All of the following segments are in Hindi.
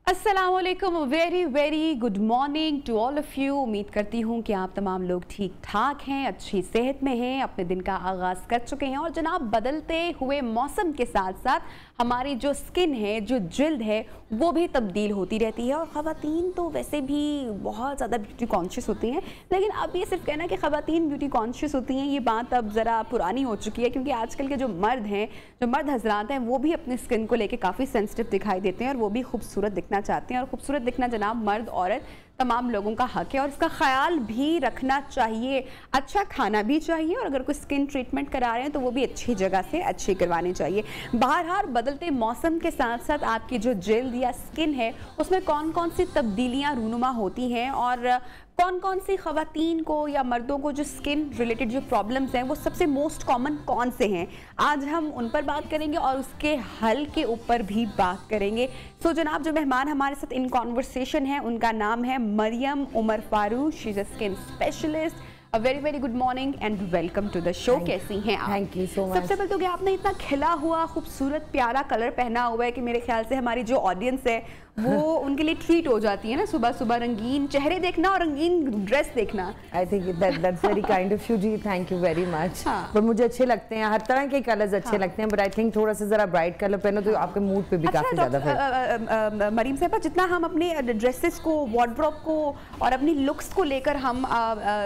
अस्सलामुअलैकुम, very very good morning to all of you. उम्मीद करती हूँ कि आप तमाम लोग ठीक ठाक हैं, अच्छी सेहत में हैं, अपने दिन का आगाज़ कर चुके हैं। और जनाब, बदलते हुए मौसम के साथ साथ हमारी जो स्किन है, जो जिल्द है, वो भी तब्दील होती रहती है। और ख़वातीन तो वैसे भी बहुत ज़्यादा ब्यूटी कॉन्शियस होती हैं, लेकिन अब ये सिर्फ कहना कि ख़वातीन ब्यूटी कॉन्शियस होती हैं, ये बात अब ज़रा पुरानी हो चुकी है। क्योंकि आजकल के जो मर्द हैं, जो मर्द हजरात हैं, वो भी अपनी स्किन को लेकर काफ़ी सेंसिटिव दिखाई देते हैं और वो भी खूबसूरत दिखना चाहते हैं। और खूबसूरत दिखना जनाब मर्द औरत तमाम लोगों का हक है और इसका ख्याल भी रखना चाहिए। अच्छा खाना भी चाहिए और अगर कोई स्किन ट्रीटमेंट करा रहे हैं तो वो भी अच्छी जगह से अच्छी करवानी चाहिए। बहरहाल बदलते मौसम के साथ साथ आपकी जो जिल्द या स्किन है उसमें कौन कौन सी तब्दीलियां रूनुमा होती हैं और कौन कौन सी ख़वातीन को या मर्दों को जो स्किन रिलेटेड जो प्रॉब्लम्स हैं वो सबसे मोस्ट कॉमन कौन से हैं, आज हम उन पर बात करेंगे और उसके हल के ऊपर भी बात करेंगे। सो जनाब, जो मेहमान हमारे साथ इन कॉन्वर्सेशन है उनका नाम है Mariam Umar Farooq. She is a skin specialist. A very very good morning and welcome to the show। कैसी हैं आप? Thank you so much। सबसे पहले तो कि आपने इतना खिला हुआ खूबसूरत प्यारा कलर पहना हुआ है कि मेरे ख्याल से हमारी जो ऑडियंस है वो उनके लिए ट्रीट हो जाती है ना, सुबह सुबह रंगीन चेहरे देखना और रंगीन ड्रेस देखना। I think that's very kind of you ji, thank you very much। पर मुझे अच्छे लगते हैं, हर तरह के कलर्स अच्छे लगते हैं, बट आई थिंक थोड़ा सा जरा ब्राइट कलर पहनो तो आपके मूड पे भी काफी ज्यादा मरीम साहबा, जितना हम अपने ड्रेसेस को, वार्डरोब को और अपनी लुक्स को लेकर हम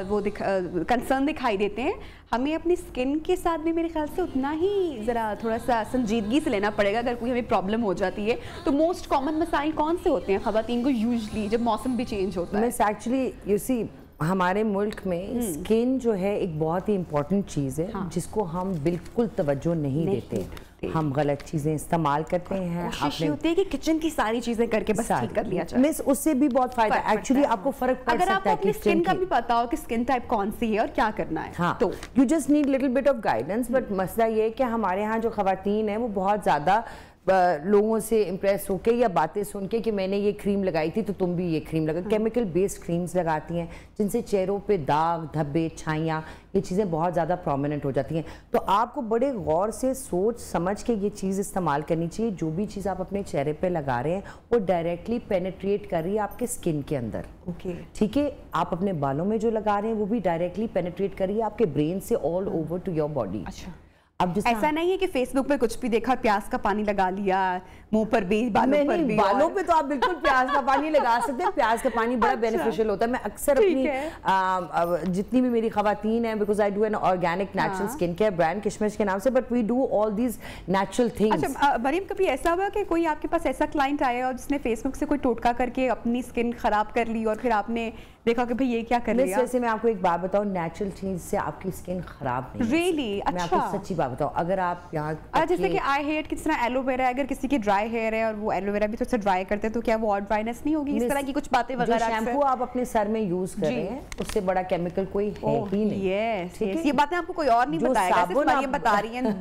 वो कंसर्न दिखाई देते हैं, हमें अपनी स्किन के साथ भी मेरे ख्याल से उतना ही ज़रा थोड़ा सा संजीदगी से लेना पड़ेगा। अगर कोई हमें प्रॉब्लम हो जाती है तो मोस्ट कॉमन मसाइल कौन से होते हैं ख़वातीन को यूजुअली जब मौसम भी चेंज होता है? मिस एक्चुअली यू सी, हमारे मुल्क में स्किन जो है एक बहुत ही इम्पोर्टेंट चीज़ है। हाँ। जिसको हम बिल्कुल तवज्जो नहीं देते। हम गलत चीजें इस्तेमाल करते हैं। कोशिश होती है कि किचन की सारी चीजें करके बस ठीक कर लिया जाए। मिस, उससे भी बहुत फायदा एक्चुअली आपको फर्क पड़ सकता है। अगर आपको अपनी स्किन का भी पता हो कि स्किन टाइप कौन सी है और क्या करना है, हाँ, तो you just need little bit of guidance. But मसला ये है कि हमारे यहाँ जो खवातीन है वो बहुत ज्यादा लोगों से इम्प्रेस होके या बातें सुन के कि मैंने ये क्रीम लगाई थी तो तुम भी ये क्रीम लगा। केमिकल बेस्ड क्रीम्स लगाती हैं जिनसे चेहरों पे दाग, धब्बे, छाइयाँ, ये चीज़ें बहुत ज़्यादा प्रोमिनेंट हो जाती हैं। तो आपको बड़े गौर से सोच समझ के ये चीज़ इस्तेमाल करनी चाहिए। जो भी चीज़ आप अपने चेहरे पे लगा रहे हैं वो डायरेक्टली पेनिट्रेट कर रही है आपके स्किन के अंदर। ओके, ठीक है। आप अपने बालों में जो लगा रहे हैं वो भी डायरेक्टली पेनिट्रेट कर रही है आपके ब्रेन से all over to your body. अच्छा, अब ऐसा नहीं है कि फेसबुक पे कुछ भी देखा प्याज का पानी लगा लिया मुंह पर भी, बालों पर भी। बालों पे तो आप बिल्कुल प्याज का पानी लगा सकते हैं। प्याज का पानी बड़ा बेनिफिशियल होता है। मैं अक्सर अपनी जितनी भी मेरी खवातीन हैं, because I do an organic natural skin care brand Kishmish के नाम से, but we do all these natural things. अच्छा मरीम, कभी ऐसा हुआ कि कोई आपके पास ऐसा क्लाइंट आया और जिसने फेसबुक से कोई टोटका करके अपनी स्किन खराब कर ली और फिर आपने देखा कि भाई ये क्या कर लिया? वैसे मैं आपको एक बात बताऊं, नेचुरल चीज से आपकी स्किन खराब नहीं। रियली? अच्छा, मैं आपको सच्ची बात बताऊं, अगर आप यहाँ जैसे कि आई हेयर किस तरह एलोवेरा है, अगर किसी की ड्राई हेयर है और वो एलोवेरा भी थोड़ा सा ड्राई करते हैं तो क्या वो और ड्राइनेस नहीं होगी? इस तरह की कुछ बातें वगैरह। शैम्पू आप अपने सर में यूज कर रहे हैं उससे बड़ा केमिकल कोई है ही नहीं। यस, ये बातें आपको कोई और नहीं बताएगा, सिर्फ मरियम बता रही हैं।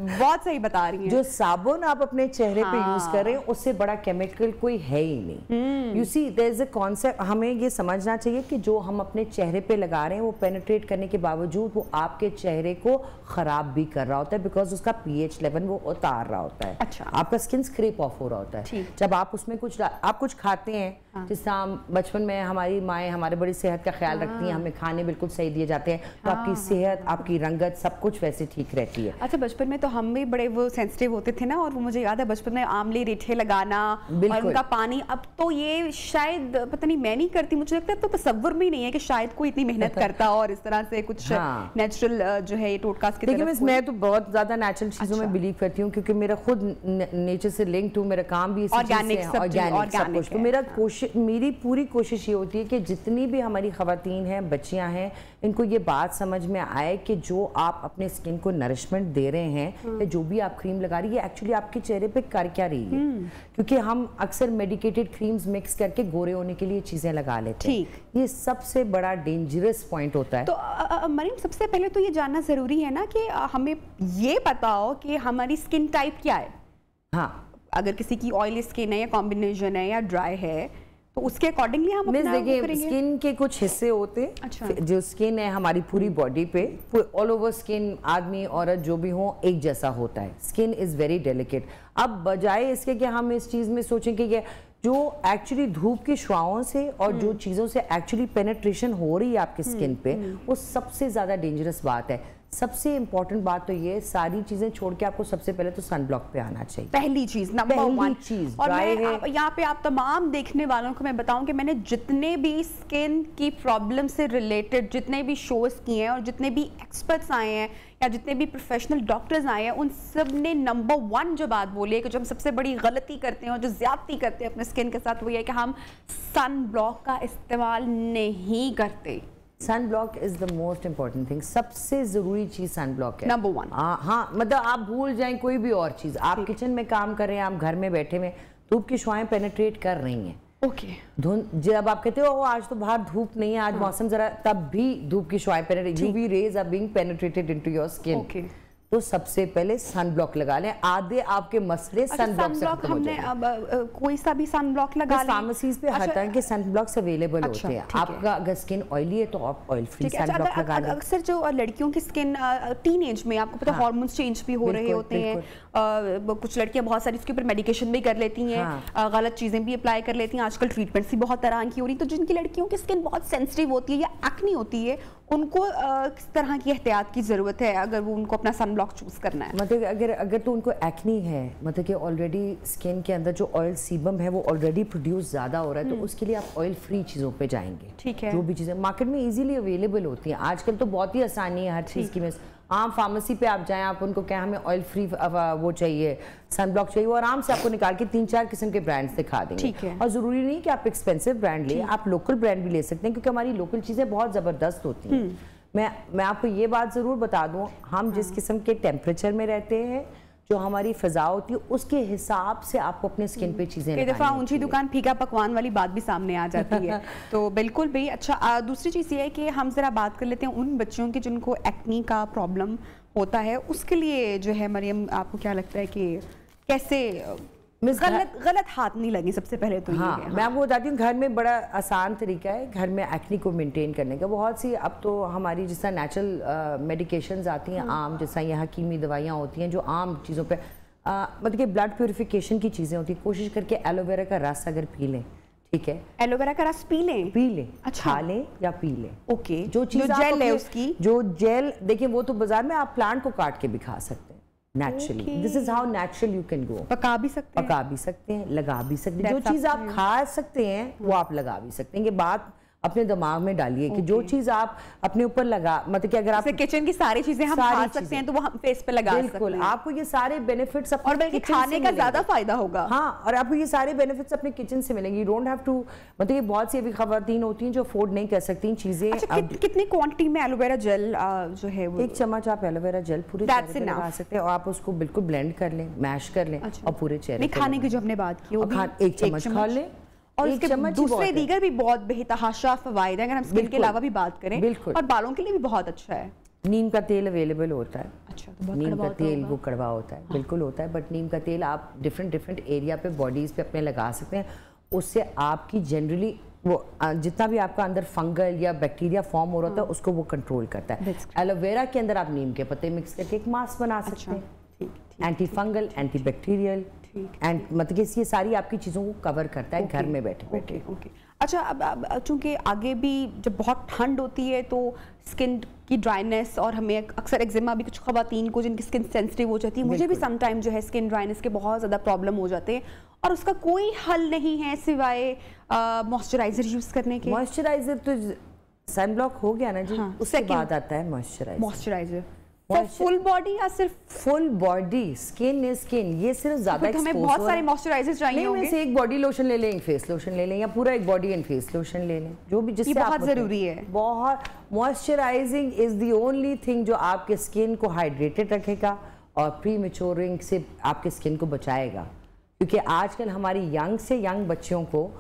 बहुत सही बता रही हैं। जो साबुन आप अपने चेहरे पे यूज कर रहे हैं उससे बड़ा केमिकल कोई है ही नहीं। You see, there is a concept. हमें ये समझना चाहिए कि जो हम अपने चेहरे पे लगा रहे हैं वो पेनिट्रेट करने के बावजूद वो आपके चेहरे को खराब भी कर रहा होता है, बिकॉज उसका पीएच लेवल वो उतार रहा होता है। अच्छा। आपका स्किन स्क्रैप ऑफ हो रहा होता है जब आप उसमें कुछ खाते हैं। हाँ। जिस तरह बचपन में हमारी माएँ हमारे बड़ी सेहत का ख्याल रखती हैं, हमें खाने बिल्कुल सही दिए जाते हैं, तो आपकी सेहत, आपकी रंगत सब कुछ वैसे ठीक रहती है। अच्छा, बचपन में तो हम भी बड़े वो सेंसिटिव होते थे ना, और वो मुझे याद है बचपन में आमले रीठे लगाना और उनका पानी। अब तो ये शायद पता नहीं, मैं नहीं करती, मुझे लगता है तो तसव्वुर में ही नहीं है कि शायद कोई इतनी मेहनत करता और इस तरह से कुछ नेचुरल जो है ये टोटका की तरफ। मैं तो बहुत ज्यादा नेचुरल चीजों में बिलीव करती हूँ क्योंकि मेरा खुद नेचर से लिंक्ड हूँ, मेरा काम भी ऑर्गेनिक सब कुछ। तो मेरी पूरी कोशिश ये होती है कि जितनी भी हमारी खवातीन हैं, बच्चियां हैं, इनको ये बात समझ में आए कि जो आप अपने स्किन को नरिशमेंट दे रहे हैं या जो भी आप क्रीम लगा रही है एक्चुअली आपके चेहरे पे कर क्या रही है। क्योंकि हम अक्सर मेडिकेटेड क्रीम्स मिक्स करके गोरे होने के लिए चीजें लगा लेते हैं। ये सबसे बड़ा डेंजरस पॉइंट होता है। तो मरीम, सबसे पहले तो ये जानना जरूरी है ना कि हमें ये पता हो कि हमारी स्किन टाइप क्या है। हाँ, अगर किसी की ऑयली स्किन है या कॉम्बिनेशन है या ड्राई है तो उसके अकॉर्डिंगली हम अपना देखिए, स्किन के कुछ हिस्से होते हैं। अच्छा। जो स्किन है हमारी पूरी बॉडी पे, ऑल ओवर स्किन, आदमी औरत जो भी हो एक जैसा होता है। Skin is very delicate. अब बजाय इसके कि हम इस चीज में सोचें कि ये जो एक्चुअली धूप की शुआओं से और जो चीज़ों से एक्चुअली पेनिट्रेशन हो रही है आपकी स्किन पे, वो सबसे ज़्यादा डेंजरस बात है। सबसे इंपॉर्टेंट बात तो ये, सारी चीजें छोड़ के आपको सबसे पहले तो सन ब्लॉक पे आना चाहिए। पहली चीज, नंबर वन चीज। और मैं यहाँ पे आप तमाम देखने वालों को मैं बताऊं कि मैंने जितने भी स्किन की प्रॉब्लम से रिलेटेड जितने भी शोज किए हैं और जितने भी एक्सपर्ट्स आए हैं या जितने भी प्रोफेशनल डॉक्टर्स आए हैं, उन सब ने नंबर वन जो बात बोली है कि जो हम सबसे बड़ी गलती करते हैं और जो ज्यादती करते हैं अपने स्किन के साथ, वो ये है कि हम सन ब्लॉक का इस्तेमाल नहीं करते। Sun block is the most important thing, सबसे जरूरी चीज सन ब्लॉक है, नंबर वन। हाँ, मतलब आप भूल जाएं कोई भी और चीज, आप किचन में काम कर रहे हैं, आप घर में बैठे हुए, धूप की शुआएं पेनिट्रेट कर रही हैं। ओके। धुंध जब आप कहते हो आज तो बाहर धूप नहीं है, आज मौसम जरा, तब भी धूप की शुआएं penetrate, UV rays are being penetrated into your skin. Okay. तो सबसे पहले सन ब्लॉक लगा लें, आधे आपके मसले सन ब्लॉक से खत्म हो जाएंगे। हमने कोई सा भी सन ब्लॉक लगा लें, फार्मेसीज पे हर तरह के सन ब्लॉक्स अवेलेबल होते हैं। आपका अगर स्किन ऑयली है तो आप ऑयल फ्री सन ब्लॉक लगा लें। अक्सर जो लड़कियों की स्किन टीन एज में, आपको पता है हार्मोन्स चेंज भी हो रहे होते हैं, कुछ लड़कियां बहुत सारी इसके ऊपर मेडिकेशन भी कर लेती हैं, गलत चीजें भी अप्लाई कर लेती हैं, आजकल ट्रीटमेंट्स भी बहुत तरह की हो रही। तो जिनकी लड़कियों की स्किन बहुत सेंसिटिव होती है या एक्ने होती है, उनको किस तरह की एहतियात की जरूरत है अगर वो उनको अपना सन ब्लॉक चूज करना है? मतलब अगर तो उनको एक्नी है, मतलब कि ऑलरेडी स्किन के अंदर जो ऑयल सीबम है वो ऑलरेडी प्रोड्यूस ज़्यादा हो रहा है, तो उसके लिए आप ऑयल फ्री चीज़ों पे जाएंगे। ठीक है। जो भी चीज़ें मार्केट में इजीली अवेलेबल होती हैं, आजकल तो बहुत ही आसानी है हर चीज़ की। आम फार्मेसी पे आप जाएं, आप उनको कहें हमें ऑयल फ्री वो चाहिए, सन ब्लॉक चाहिए, वो आराम से आपको निकाल के 3-4 किस्म के ब्रांड्स दिखा देंगे। और ज़रूरी नहीं कि आप एक्सपेंसिव ब्रांड लें, आप लोकल ब्रांड भी ले सकते हैं, क्योंकि हमारी लोकल चीज़ें बहुत ज़बरदस्त होती हैं। मैं आपको ये बात ज़रूर बता दूं, हम जिस किस्म के टेम्परेचर में रहते हैं, जो हमारी फ़ज़ा होती है, उसके हिसाब से आपको अपने स्किन पे चीज़ें लगानी। कई दफ़ा ऊंची दुकान फीका पकवान वाली बात भी सामने आ जाती है। तो बिल्कुल भी अच्छा। दूसरी चीज़ ये है कि हम ज़रा बात कर लेते हैं उन बच्चों की जिनको एक्नी का प्रॉब्लम होता है, उसके लिए जो है मरियम, आपको क्या लगता है कि कैसे गलत हाथ नहीं लगी? सबसे पहले तो हाँ, ये है। मैं आपको बताती हूँ, घर में बड़ा आसान तरीका है घर में एक्नी को मेंटेन करने का। बहुत सी अब तो हमारी जिस तरह नेचुरल मेडिकेशंस आती हैं, आम जैसा ये हकीमी दवाइयाँ होती हैं जो आम चीज़ों पे मतलब कि ब्लड प्योरिफिकेशन की चीज़ें होती हैं। कोशिश करके एलोवेरा का रस अगर पी लें, ठीक है, एलोवेरा का रस पी लें, अच्छा, खा लें या पी लें। ओके। जो चीज़ जेल है उसकी, जो जेल देखिए, वो तो बाजार में आप प्लांट को काट के भी खा सकते हैं naturally. This is how natural you can go. पका भी सकते हैं, लगा भी सकते हैं। जो चीज़ आप खा सकते हैं वो आप लगा भी सकते हैं। ये बात अपने दिमाग में डालिए कि जो चीज़ आप अपने ऊपर लगा, मतलब कि अगर आप किचन की सारी चीजें हम खा सकते हैं तो वो हम फेस पे लगा सकते हैं। बिल्कुल, आपको ये सारे बेनिफिट्स और बल्कि खाने का ज्यादा फायदा होगा। हाँ, और आपको ये सारे बेनिफिट्स अपने किचन से मिलेंगे। यू डोंट हैव टू, मतलब ये बहुत सी अभी खवातीन होती हैं जो अफोर्ड नहीं कर सकती चीजें। अच्छा, कितनी क्वांटिटी में एलोवेरा जेल जो है वो? 1 चम्मच आप एलोवेरा जेल पूरे चेहरे पे लगा सकते हैं, और आप उसको बिल्कुल ब्लेंड कर लें, मैश कर लें, और पूरे चेहरे पे खाने की जो हमने बात की, 1 चम्मच खा लें। और उसके दूसरे दीगर भी बहुत बेतहाशा फवायद है अगर हम स्किन के अलावा भी बात करें। बिल्कुल। और बालों के लिए भी बहुत अच्छा है। नीम का तेल अवेलेबल होता है। अच्छा, तो बहुत नीम का तेल वो कड़वा होता है। हाँ। बिल्कुल होता है, बट नीम का तेल आप डिफरेंट एरिया पे, बॉडीज पे अपने लगा सकते हैं। उससे आपकी जनरली वो जितना भी आपका अंदर फंगल या बैक्टीरिया फॉर्म हो रहा है उसको वो कंट्रोल करता है। एलोवेरा के अंदर आप नीम के पत्ते मिक्स करके एक मास्क बना सकते हैं, anti fungal, anti bacterial, and मतलब कि ये सारी आपकी चीज़ों को कवर करता है घर में बैठे बैठे। अच्छा, अब चूंकि आगे भी जब बहुत ठंड होती है तो स्किन की ड्राइनेस, और हमें अक्सर एक्जिमा भी कुछ खवातीन को जिनकी स्किन सेंसिटिव हो जाती है, मुझे भी समटाइम जो है स्किन ड्राइनेस के बहुत ज़्यादा प्रॉब्लम हो जाते हैं, और उसका कोई हल नहीं है सिवाय मॉइस्चराइजर यूज़ करने के। मॉइस्चराइजर तो सन ब्लॉक हो गया ना जी, हाँ, उसके बाद आता है मॉइस्चराइजर। फुल बॉडी या सिर्फ? Full body, skin is skin, ये सिर्फ ज्यादा तो हमें बहुत सारे मॉइस्चराइजर्स चाहिए होंगे। नहीं, एक बॉडी लोशन ले लें, एक फेस लोशन ले लें, या पूरा एक बॉडी एंड फेस लोशन ले लें, जो भी जिससे बहुत जरूरी है। बहुत moisturising is the only thing जो आपके स्किन को हाइड्रेटेड रखेगा और प्री मैच्योरिंग से आपके स्किन को बचाएगा। क्योंकि आजकल हमारी यंग से यंग बच्चियों को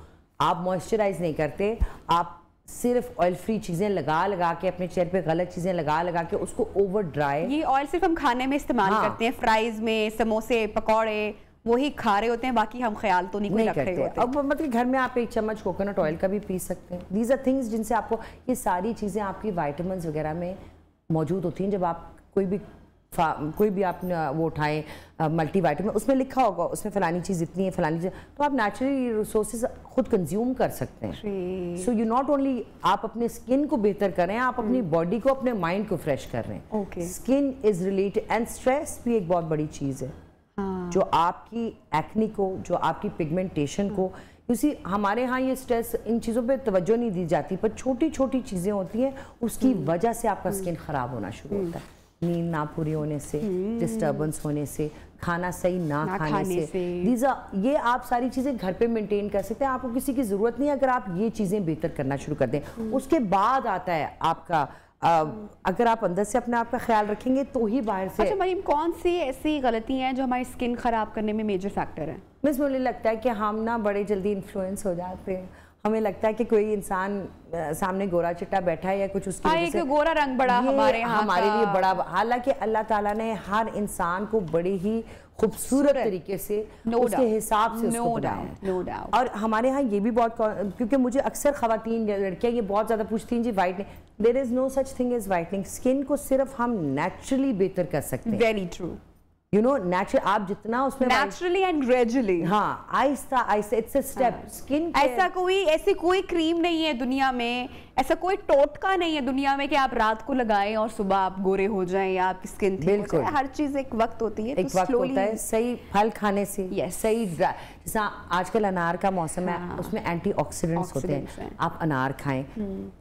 आप मॉइस्चराइज नहीं करते, आप सिर्फ ऑयल फ्री चीजें लगा के अपने चेहरे पे गलत चीजें लगा के उसको ओवर ड्राई। ये ऑयल सिर्फ हम खाने में इस्तेमाल करते हैं, फ्राइज में, समोसे, पकौड़े, वही खा रहे होते हैं, बाकी हम ख्याल तो नहीं रख रहे होते। अब मतलब घर में आप 1 चम्मच कोकोनट ऑयल का भी पी सकते हैं। दीज आर थिंग्स जिनसे आपको ये सारी चीजें आपकी विटामिन्स वगैरह में मौजूद होती हैं। जब आप कोई भी कोई भी आप वो उठाएं मल्टीविटामिन, उसमें लिखा होगा उसमें फलानी चीज़ इतनी है, फलानी चीज़, तो आप नेचुरली रिसोर्सेज खुद कंज्यूम कर सकते हैं। सो यू नॉट ओनली आप अपने स्किन को बेहतर कर रहे हैं, आप अपनी बॉडी को, अपने माइंड को फ्रेश कर रहे हैं। Skin is related, and stress भी एक बहुत बड़ी चीज़ है जो आपकी एक्ने को, जो आपकी पिगमेंटेशन को, उसी हमारे यहाँ ये स्ट्रेस, इन चीज़ों पे तवज्जो नहीं दी जाती, पर छोटी छोटी चीज़ें होती हैं, उसकी वजह से आपका स्किन ख़राब होना शुरू होता है। नींद ना पूरी होने से, डिस्टर्बेंस होने से, खाना सही ना खाने से। ये आप सारी चीज़ें घर पे मेंटेन कर सकते हैं, आपको किसी की ज़रूरत नहीं है अगर आप ये चीज़ें बेहतर करना शुरू कर दें। उसके बाद आता है आपका अगर आप अंदर से अपने आप का ख्याल रखेंगे तो ही बाहर से। अच्छा मरीम, कौन सी ऐसी गलती हैं जो हमारी स्किन खराब करने में मेजर फैक्टर है? मिस, मुझे लगता है कि हम ना बड़े जल्दी इन्फ्लुएंस हो जाते हैं। हमें लगता है कि कोई इंसान सामने गोरा चिट्टा बैठा है या कुछ उसकी वजह से, गोरा रंग बड़ा हमारे लिए बड़ा, हालांकि अल्लाह ताला ने हर इंसान को बड़े ही खूबसूरत तरीके से उसके हिसाब से उसको बनाया। और हमारे यहाँ ये भी बहुत, क्योंकि मुझे अक्सर खवातीन लड़कियाँ ये बहुत ज़्यादा पूछती हैं जी whitening, there is no such thing as whitening. Skin को सिर्फ हम नेचुरली बेहतर कर सकते हैं। Very true. You know natural, आप जितना उसमें नेचुरली एंड ग्रेजुअली, हाँ Aahista Aahista, it's a step. Skin ऐसी कोई क्रीम नहीं है दुनिया में, ऐसा कोई टोटका नहीं है दुनिया में कि आप रात को लगाएं और सुबह आप गोरे हो जाएं या आपकी स्किन ठीक हो जाए। हर चीज एक वक्त होती है, एक वक्त होता है। सही फल खाने से, सही, जैसा आजकल अनार का मौसम है, उसमें एंटीऑक्सीडेंट्स होते हैं, आप अनार खाएं।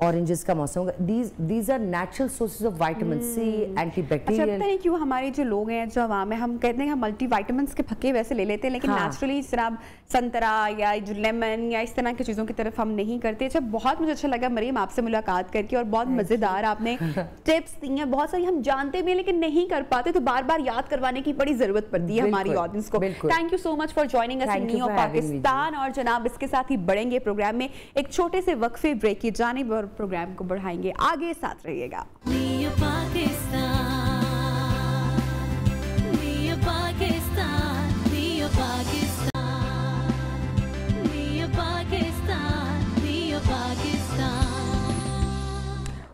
ऑरेंजेस का मौसम होगा, these are natural sources of vitamin C, antibacterial. पता नहीं क्यों हमारे जो लोग हैं, जो आवाम है, हम कहते हैं हम मल्टीविटामिन्स के फक्के वैसे ले लेते हैं, लेकिन नेचुरली इस तरह संतरा या जो लेमन या इस तरह की चीज़ों की तरफ हम नहीं करते। अच्छा, बहुत मुझे अच्छा लगा मरीम आपसे मुलाकात करके, और बहुत मज़ेदार आपने टिप्स दी हैं। बहुत सारी हम जानते भी हैं लेकिन नहीं कर पाते, तो बार बार याद करवाने की बड़ी ज़रूरत पड़ती है हमारी ऑडियंस को। Thank you so much for joining us in neo Pakistan. और जनाब इसके साथ ही बढ़ेंगे प्रोग्राम में एक छोटे से वक्फे ब्रेक की जानिब और प्रोग्राम को बढ़ाएंगे आगे। साथ रहिएगा।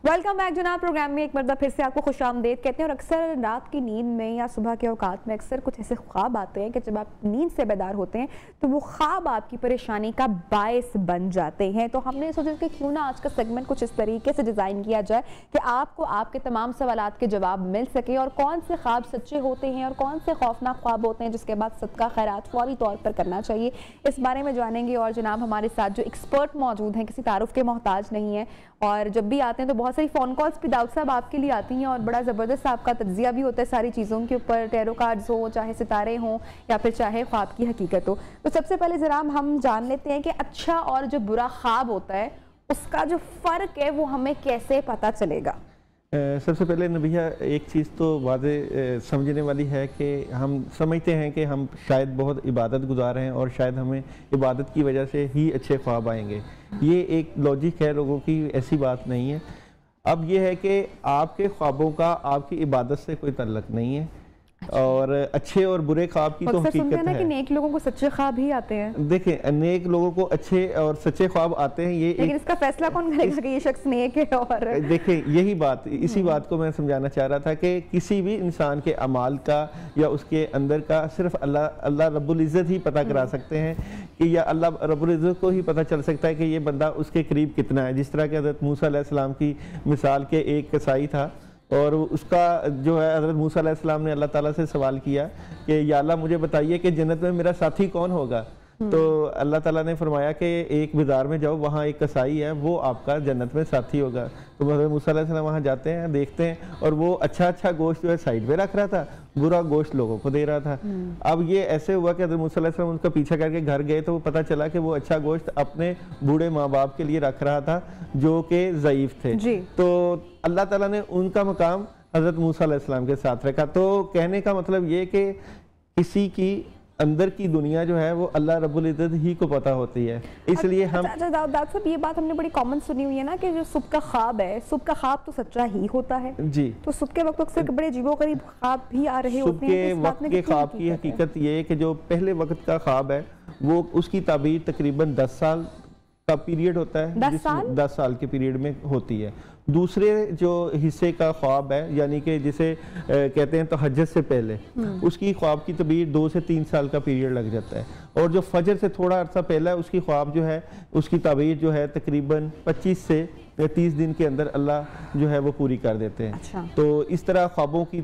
वेलकम बैक जनाब। प्रोग्राम में एक मरतबा फिर से आपको खुशामदीद कहते हैं। और अक्सर रात की नींद में या सुबह के औकात में अक्सर कुछ ऐसे ख्वाब आते हैं कि जब आप नींद से बेदार होते हैं तो वो ख्वाब आपकी परेशानी का बायस बन जाते हैं। तो हमने सोचा कि क्यों ना आज का सेगमेंट कुछ इस तरीके से डिज़ाइन किया जाए कि आपको आपके तमाम सवालात के जवाब मिल सके, और कौन से ख्वाब सच्चे होते हैं और कौन से खौफनाक ख्वाब होते हैं जिसके बाद सदका खैरात फौरी तौर पर करना चाहिए, इस बारे में जानेंगे। और जनाब हमारे साथ जो एक्सपर्ट मौजूद हैं, किसी तारुफ के मोहताज नहीं है, और जब भी आते हैं तो बहुत सारी फ़ोन कॉल्स भी दाऊद साहब आपके लिए आती हैं, और बड़ा ज़बरदस्त आपका तज्जिया भी होता है सारी चीज़ों के ऊपर, टैरो कार्ड्स हो, चाहे सितारे हों या फिर चाहे ख्वाब की हकीकत हो। तो सबसे पहले ज़रा हम जान लेते हैं कि अच्छा और जो बुरा ख्वाब होता है उसका जो फ़र्क है वो हमें कैसे पता चलेगा? सबसे पहले नबिया एक चीज़ तो वाज़े समझने वाली है कि हम समझते हैं कि हम शायद बहुत इबादत गुजार हैं और शायद हमें इबादत की वजह से ही अच्छे ख्वाब आएंगे। ये एक लॉजिक है लोगों की, ऐसी बात नहीं है। अब ये है कि आपके ख्वाबों का आपकी इबादत से कोई ताल्लुक नहीं है, और अच्छे और बुरे ख्वाब की तो हकीकत है कि नेक लोगों को सच्चे ख्वाब ही आते हैं। देखें, नेक लोगों को अच्छे और सच्चे ख्वाब आते हैं, ये लेकिन इसका फैसला कौन करेगा कि ये शख्स नेक है? और देखें, यही बात, इसी बात को मैं समझाना चाह रहा था कि किसी भी इंसान के अमाल का या उसके अंदर का सिर्फ अल्लाह रब्बुल इज़्ज़त ही पता करा सकते हैं, कि या अल्लाह रब्बुल इज़्ज़त को ही पता चल सकता है कि ये बंदा उसके करीब कितना है। जिस तरह के हज़रत मूसा अलैहिस्सलाम की मिसाल के एक कसाई था, और उसका जो है हज़रत मूसा अलैहिस्सलाम ने अल्लाह ताला से सवाल किया कि या अल्लाह मुझे बताइए कि जन्नत में मेरा साथी कौन होगा। तो अल्लाह ताला ने फरमाया कि एक बाज़ार में जाओ, वहाँ एक कसाई है, वो आपका जन्नत में साथी होगा। तो हज़रत मूसा अलैहिस्सलाम वहाँ जाते हैं, देखते हैं, और वो अच्छा गोश्त जो है साइड में रख रहा था, बुरा गोश्त लोगों को दे रहा था। अब ये ऐसे हुआ कि हज़रत मूसा अलैहिस्सलाम उनका पीछा करके घर गए तो पता चला कि वो अच्छा गोश्त अपने बूढ़े माँ बाप के लिए रख रहा था जो कि ज़ईफ़ थे। तो अल्लाह ताला ने उनका मकाम हज़रत मूसा अलैहिस्सलाम के साथ रखा। तो कहने का मतलब ये कि किसी की अंदर की दुनिया जो है वो अल्लाह रब्बुल इज़्ज़त ही को पता होती है, इसलिए हम दाऊद साहब ये बात हमने बड़ी कॉमन सुनी हुई है ना कि जो सुबह का ख्वाब है, सुबह का ख्वाब तो सच्चा ही होता है जी। तो सुबह के वक्त अक्सर बड़े अजीबोगरीब ख्वाब भी आ रहे होते हैं। सुबह के वक्त के ख्वाब की हकीकत ये है कि जो पहले वक्त का ख्वाब है वो उसकी ताबीर तकरीबन 10 साल का पीरियड होता है, 10 साल के पीरियड में होती है। दूसरे जो हिस्से का ख्वाब है, यानी कि जिसे कहते हैं तहज्जुद से पहले, उसकी ख्वाब की तबीर 2 से 3 साल का पीरियड लग जाता है। और जो फजर से थोड़ा अर्सा पहला है, उसकी ख्वाब जो है, उसकी ताबीर जो है तकरीबन 25 से 30 दिन के अंदर अल्लाह जो है वो पूरी कर देते हैं। अच्छा। तो इस तरह ख्वाबों की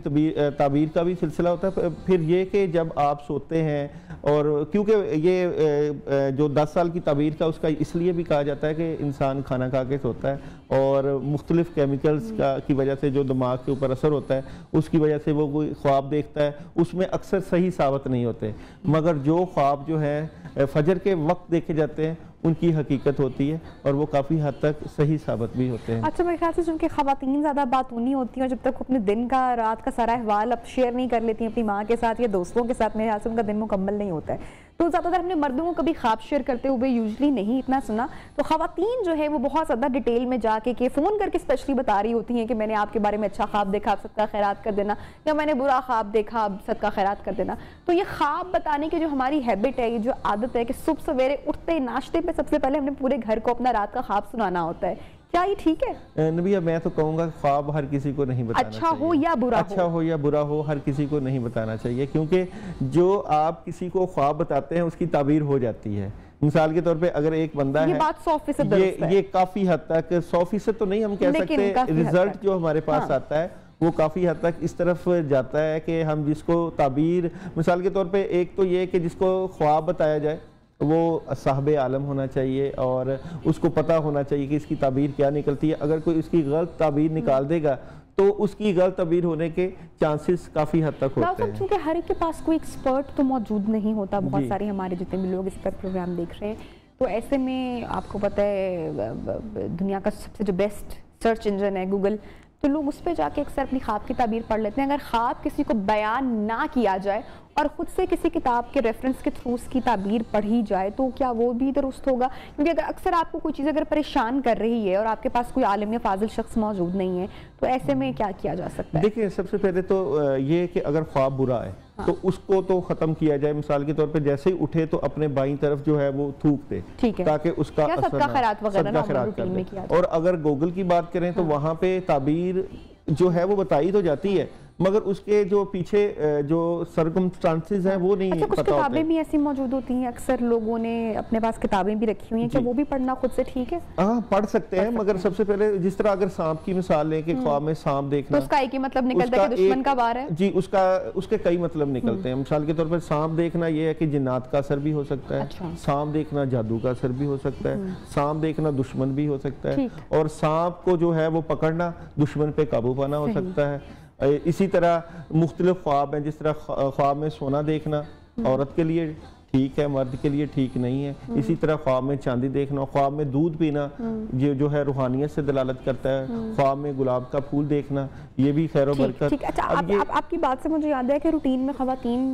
ताबीर का भी सिलसिला होता है। फिर ये कि जब आप सोते हैं, और क्योंकि ये जो 10 साल की ताबीर का उसका इसलिए भी कहा जाता है कि इंसान खाना खा के सोता है और मुख्तलिफ केमिकल्स की वजह से जो दिमाग के ऊपर असर होता है, उसकी वजह से वो कोई ख्वाब देखता है, उसमें अक्सर सही साबित नहीं होते। मगर जो ख्वाब जो है फजर के वक्त देखे जाते हैं, उनकी हकीकत होती है और वो काफ़ी हद तक सही साबित भी होते हैं। अच्छा, मेरे ख्याल से चूँकि ख़वातीन ज़्यादा बात नहीं होती है, जब तक अपने दिन का रात का सारा अहवाल अब शेयर नहीं कर लेती हैं अपनी माँ के साथ या दोस्तों के साथ, मेरे ख्याल से उनका दिन मुकम्मल नहीं होता है। तो ज़्यादातर हमने मर्दों को कभी ख्वाब शेयर करते हुए यूजली नहीं इतना सुना। तो ख़वातीन जो है वो बहुत ज़्यादा डिटेल में जाके के फ़ोन करके स्पेशली बता रही होती हैं कि मैंने आपके बारे में अच्छा ख्वाब देखा, आप सदका खैरात कर देना, या मैंने बुरा ख्वाब देखा, आप सदका खैरात कर देना। तो ये ख्वाब बताने की जो हमारी हैबिट है, ये जो आदत है कि सुबह सवेरे उठते नाश्ते पे सबसे पहले हमने पूरे घर को अपना रात का ख्वाब सुनाना होता है, क्या ये ठीक है? नबिया, मैं तो कहूँगा ख्वाब हर किसी को नहीं बताना अच्छा हो या बुरा हो, अच्छा हो या बुरा हो, हर किसी को नहीं बताना चाहिए, क्योंकि जो आप किसी को ख्वाब बताते हैं उसकी ताबीर हो जाती है। मिसाल के तौर पे अगर एक बंदा ये है, बात 100% ये काफी हद तक 100% तो नहीं हम कह सकते, रिजल्ट जो हमारे पास आता है वो काफ़ी हद तक इस तरफ जाता है कि हम जिसको ताबीर, मिसाल के तौर पे एक तो ये कि जिसको ख्वाब बताया जाए वो साहब आलम होना चाहिए और उसको पता होना चाहिए कि इसकी ताबीर क्या निकलती है। अगर कोई इसकी गलत ताबीर निकाल देगा तो उसकी गलत ताबीर होने के चांसेस काफ़ी हद तक होते हैं। क्योंकि हर एक के पास कोई एक्सपर्ट तो मौजूद नहीं होता, बहुत सारे हमारे जितने भी लोग इस पर प्रोग्राम देख रहे हैं, तो ऐसे में आपको पता है दुनिया का सबसे जो बेस्ट सर्च इंजन है गूगल, तो लोग उस पर जाके अक्सर अपनी ख्वाब की ताबीर पढ़ लेते हैं। अगर ख्वाब किसी को बयान ना किया जाए और ख़ुद से किसी किताब के रेफरेंस के थ्रू उसकी ताबीर पढ़ी जाए तो क्या वो भी दुरुस्त होगा? क्योंकि अगर अक्सर आपको कोई चीज़ अगर परेशान कर रही है और आपके पास कोई आलिम या फाजिल शख्स मौजूद नहीं है, तो ऐसे में क्या किया जा सकता है? देखिए, सबसे पहले तो ये कि अगर ख्वाब बुरा है तो उसको तो ख़त्म किया जाए। मिसाल के तौर पे जैसे ही उठे तो अपने बाईं तरफ जो है वो थूक दे, ताकि उसका सदका खैरात वगैरह कर दे। और अगर गूगल की बात करें तो वहाँ पे ताबीर जो है वो बताई तो जाती है, मगर उसके जो पीछे जो सर्कमस्टांसेस हैं वो नहीं कुछ पता होते। किताबें भी ऐसी मौजूद होती हैं, अक्सर लोगों ने अपने पास किताबें भी रखी हुई हैं, क्या वो भी पढ़ना खुद से ठीक है? हाँ, पढ़ सकते हैं, मगर सबसे पहले जिस तरह अगर सांप की मिसाल लें कि ख्वाब में सांप देखना, तो उसका एक ही मतलब निकलता है कि दुश्मन का वार है। जी, उसके कई मतलब निकलते हैं। मिसाल के तौर पर सांप देखना ये है कि जिन्नात का असर भी हो सकता है। अच्छा। सांप देखना जादू का असर भी हो सकता है। सांप देखना दुश्मन भी हो सकता है, और सांप को जो है वो पकड़ना दुश्मन पे काबू पाना हो सकता है। इसी तरह मुख्तलिफ ख्वाब हैं, जिस तरह ख्वाब में सोना देखना औरत के लिए ठीक है, मर्द के लिए ठीक नहीं है। इसी तरह ख्वाब में चांदी देखना, ख्वाब में दूध पीना ये जो है रूहानियत से दलालत करता है। ख्वाब में गुलाब का फूल देखना ये भी खैर बरकत। अच्छा, आपकी बात से मुझे याद है कि रूटीन में ख़वातीन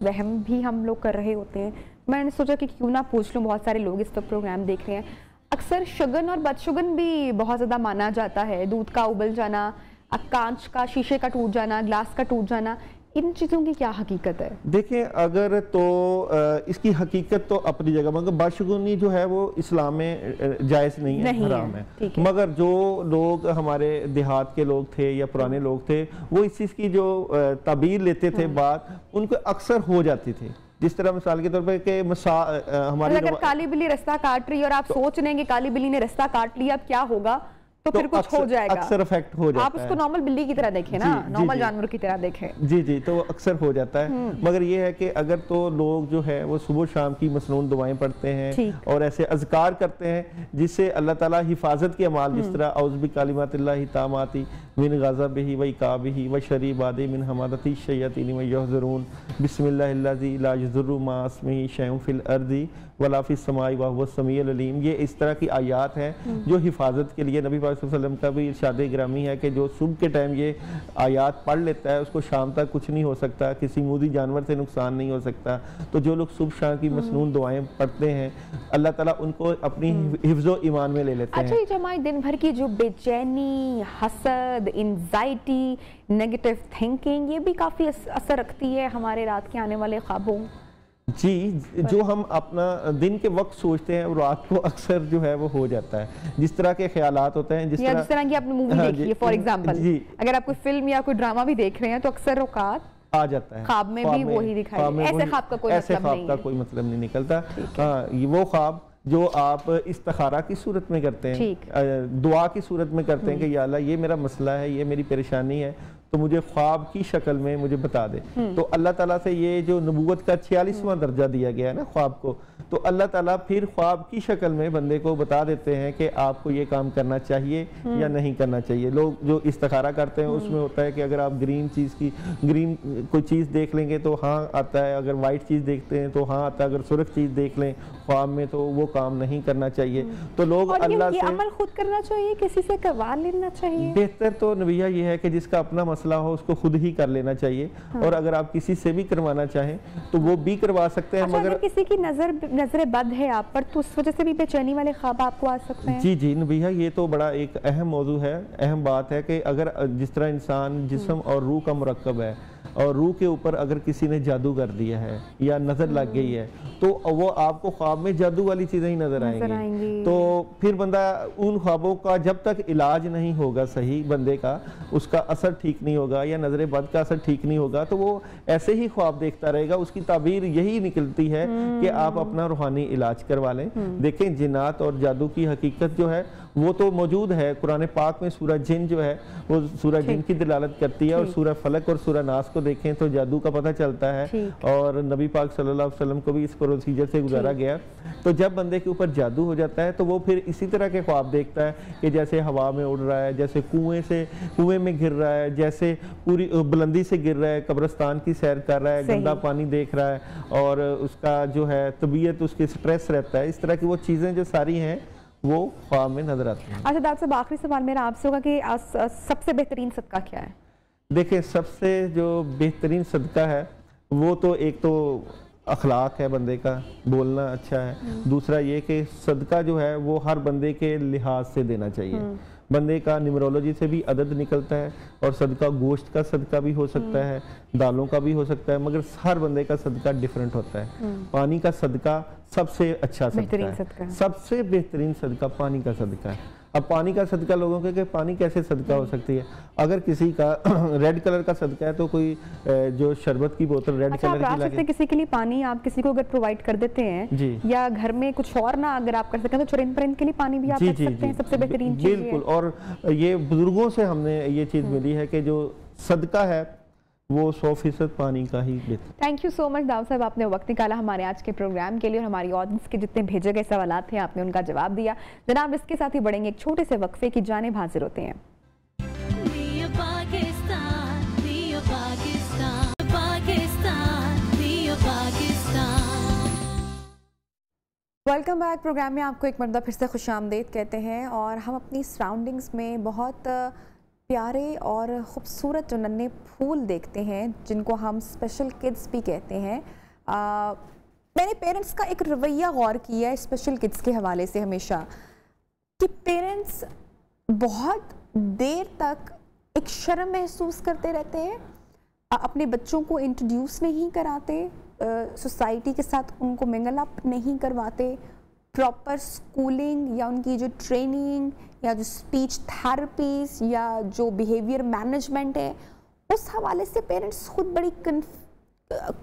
वहम भी हम लोग कर रहे होते हैं। मैंने सोचा कि क्यों ना पूछ लूँ, बहुत सारे लोग इस वक्त प्रोग्राम देख रहे हैं। अक्सर शगन और बदशगुन भी बहुत ज़्यादा माना जाता है, दूध का उबल जाना, कांच का, शीशे का टूट जाना, ग्लास का टूट जाना, इन चीज़ों की क्या हकीकत है? देखिए, अगर तो इसकी हकीकत तो अपनी जगह, मगर बदशगुनी जो है वो इस्लाम में जायज़ नहीं है, हराम है। मगर जो लोग हमारे देहात के लोग थे या पुराने लोग थे, वो इस चीज़ की जो ताबीर लेते थे बात, उनको अक्सर हो जाती थी। जिस तरह मिसाल के तौर पे कि हमारी अगर काली बिल्ली रास्ता काट रही है और आप सोच रहे हैं कि काली बिल्ली ने रास्ता काट लिया, अब क्या होगा, तो फिर कुछ हो जाएगा, अक्सर इफेक्ट हो जाता है। आप उसको नॉर्मल बिल्ली की तरह देखें ना, नॉर्मल जानवर की तरह देखें। जी जी, तो अक्सर हो जाता है। मगर ये है कि अगर तो लोग जो है वो सुबह शाम की मसनून दुआएं पढ़ते हैं और ऐसे अज़कार करते हैं जिससे अल्लाह ताला हिफाजत के अमाल, जिस तरह औज़ु बिकलिमातिल्लाहि तामाति मिन ग़ज़बिही व इक़ाबिही व शर्रि इबादिही मिन हमादति शय्यातीन व यहज़ुरून बिस्मिल्लाहिल्लज़ी ला यज़ुर्रु मा इस्मिही शैउन फ़िल अर्ज़ि वला फ़िस समाई व हुवस समीउल अलीम। ये इस तरह की आयात हैं जो हिफाजत के लिए नबी पाक सल्लल्लाहु अलैहि वसल्लम का भी इरशाद गिरामी है कि जो सुबह के टाइम ये आयात पढ़ लेता है उसको शाम तक कुछ नहीं हो सकता, किसी मूदी जानवर से नुकसान नहीं हो सकता। तो जो लोग सुबह शाम की मसनून दुआएं पढ़ते हैं, अल्लाह ताला उनको अपनी हिफ्ज़ो ईमान में ले लेते हैं। अच्छा, ये हमारी दिन भर की जो बेचैनी, हसद, एंजाइटी, नेगेटिव थिंकिंग, ये भी काफ़ी असर रखती है हमारे रात के आने वाले ख्वाबों? जी, जो हम अपना दिन के वक्त सोचते हैं रात को अक्सर जो है वो हो जाता है। जिस तरह के ख्यालात होते हैं, जिस तरह की आपने मूवी देखी है फॉर एग्जांपल, अगर आप कोई फिल्म या कोई ड्रामा भी देख रहे हैं तो अक्सर औकात आ जाता है, ख्वाब में भी वही दिखाई, ऐसे ख्वाब का कोई मतलब नहीं निकलता। हाँ, वो ख्वाब जो आप इस्तिखारा की सूरत में करते हैं, दुआ की सूरत में करते हैं कि या अल्लाह ये मेरा मसला है, ये मेरी परेशानी है, तो मुझे ख्वाब की शक्ल में मुझे बता दे। तो अल्लाह ताला से ये जो नबूवत का 46वां दर्जा दिया गया है ना ख्वाब को, तो अल्लाह ताला फिर ख्वाब की शक्ल में बंदे को बता देते हैं कि आपको ये काम करना चाहिए या नहीं करना चाहिए। लोग जो इस्तिखारा करते हैं उसमें होता है कि अगर आप ग्रीन कोई चीज़ देख लेंगे तो हाँ आता है, अगर वाइट चीज़ देखते हैं तो हाँ आता है, अगर सुर्ख चीज़ देख लें ख्वाब में तो वो काम नहीं करना चाहिए। तो लोग अल्लाह से अमल खुद करना चाहिए, किसी से करवा लेना चाहिए? बेहतर तो नबिया ये है कि जिसका अपना मसला हो उसको खुद ही कर लेना चाहिए। और अगर आप किसी से भी करवाना चाहें तो वो भी करवा सकते हैं। अच्छा, मगर किसी की नजर बद है आप पर तो उस वजह से भी बेचैनी वाले ख्वाब आपको आ सकते हैं। जी नबिया, ये तो बड़ा एक अहम मौजू है, अहम बात है कि अगर जिस तरह इंसान जिस्म और रूह का मुरक्कब है और रूह के ऊपर अगर किसी ने जादू कर दिया है या नजर लग गई है तो वो आपको ख्वाब में जादू वाली चीजें ही नजर आएंगी। तो फिर बंदा उन ख्वाबों का जब तक इलाज नहीं होगा सही बंदे का, उसका असर ठीक नहीं होगा या नजर बद का असर ठीक नहीं होगा, तो वो ऐसे ही ख्वाब देखता रहेगा। उसकी ताबीर यही निकलती है कि आप अपना रूहानी इलाज करवा लें। देखें, जिन्नात और जादू की हकीकत जो है वो तो मौजूद है कुरान पाक में। सूरह जिन जो है वो सूरह जिन की दिलालत करती है, और सूरह फलक और सूरह नास को देखें तो जादू का पता चलता है। और नबी पाक सल्लल्लाहु अलैहि वसल्लम को भी इस प्रोसीजर से गुजारा गया। तो जब बंदे के ऊपर जादू हो जाता है तो वो फिर इसी तरह के ख्वाब देखता है कि जैसे हवा में उड़ रहा है, जैसे कुएं में गिर रहा है, जैसे पूरी बुलंदी से गिर रहा है, कब्रिस्तान की सैर कर रहा है, गंदा पानी देख रहा है, और उसका जो है तबीयत उसके स्ट्रेस रहता है। इस तरह की वो चीज़ें जो सारी हैं वो ख्वाब में नजर आती हैं। अच्छा डॉक्टर साहब, आखिरी सवाल मेरा आपसे होगा कि सबसे बेहतरीन सदका क्या है? देखिए, सबसे जो बेहतरीन सदका है वो तो एक तो अखलाक है, बंदे का बोलना अच्छा है। दूसरा ये कि सदका जो है वो हर बंदे के लिहाज से देना चाहिए। बंदे का न्यूमरोलॉजी से भी अदद निकलता है, और सदका गोश्त का सदका भी हो सकता है, दालों का भी हो सकता है, मगर हर बंदे का सदका डिफरेंट होता है। पानी का सदका सबसे अच्छा सदका है, सबसे बेहतरीन सदका पानी का सदका है। अब पानी का सदका लोगों के पानी कैसे सदका हो सकती है? अगर किसी का रेड कलर का सदका है तो कोई जो शरबत की बोतल रेड कलर की लगे, किसी के लिए पानी आप किसी को अगर प्रोवाइड कर देते हैं या घर में कुछ और ना अगर आप कर सकें तो चुरिंद परिंद के लिए पानी भी आप कर सकते हैं। सबसे बेहतरीन चीज़ बिल्कुल। और ये बुजुर्गों से हमने ये चीज़ मिली है कि जो सदका है वो 100% पानी का ही लेते। Thank you so much Dawood sahab, आपने वक्त निकाला हमारे आज के प्रोग्राम के लिए, और हमारी ऑडियंस के जितने भेजे गए सवाल थे आपने उनका जवाब दिया। जनाब, इसके साथ ही बढ़ेंगे एक छोटे से वक्फे की जानिब, हाजिर होते हैं। Welcome back. प्रोग्राम में आपको एक मरतबा फिर से खुशामदीद कहते हैं, और हम अपनी सराउंडिंग्स में बहुत प्यारे और ख़ूबसूरत जो नन्हे फूल देखते हैं जिनको हम स्पेशल किड्स भी कहते हैं। मैंने पेरेंट्स का एक रवैया गौर किया है स्पेशल किड्स के हवाले से हमेशा, कि पेरेंट्स बहुत देर तक एक शर्म महसूस करते रहते हैं, अपने बच्चों को इंट्रोड्यूस नहीं कराते, सोसाइटी के साथ उनको मिंगल अप नहीं करवाते, प्रॉपर स्कूलिंग या उनकी जो ट्रेनिंग या जो स्पीच थेरेपीज या जो बिहेवियर मैनेजमेंट है उस हवाले से पेरेंट्स खुद बड़ी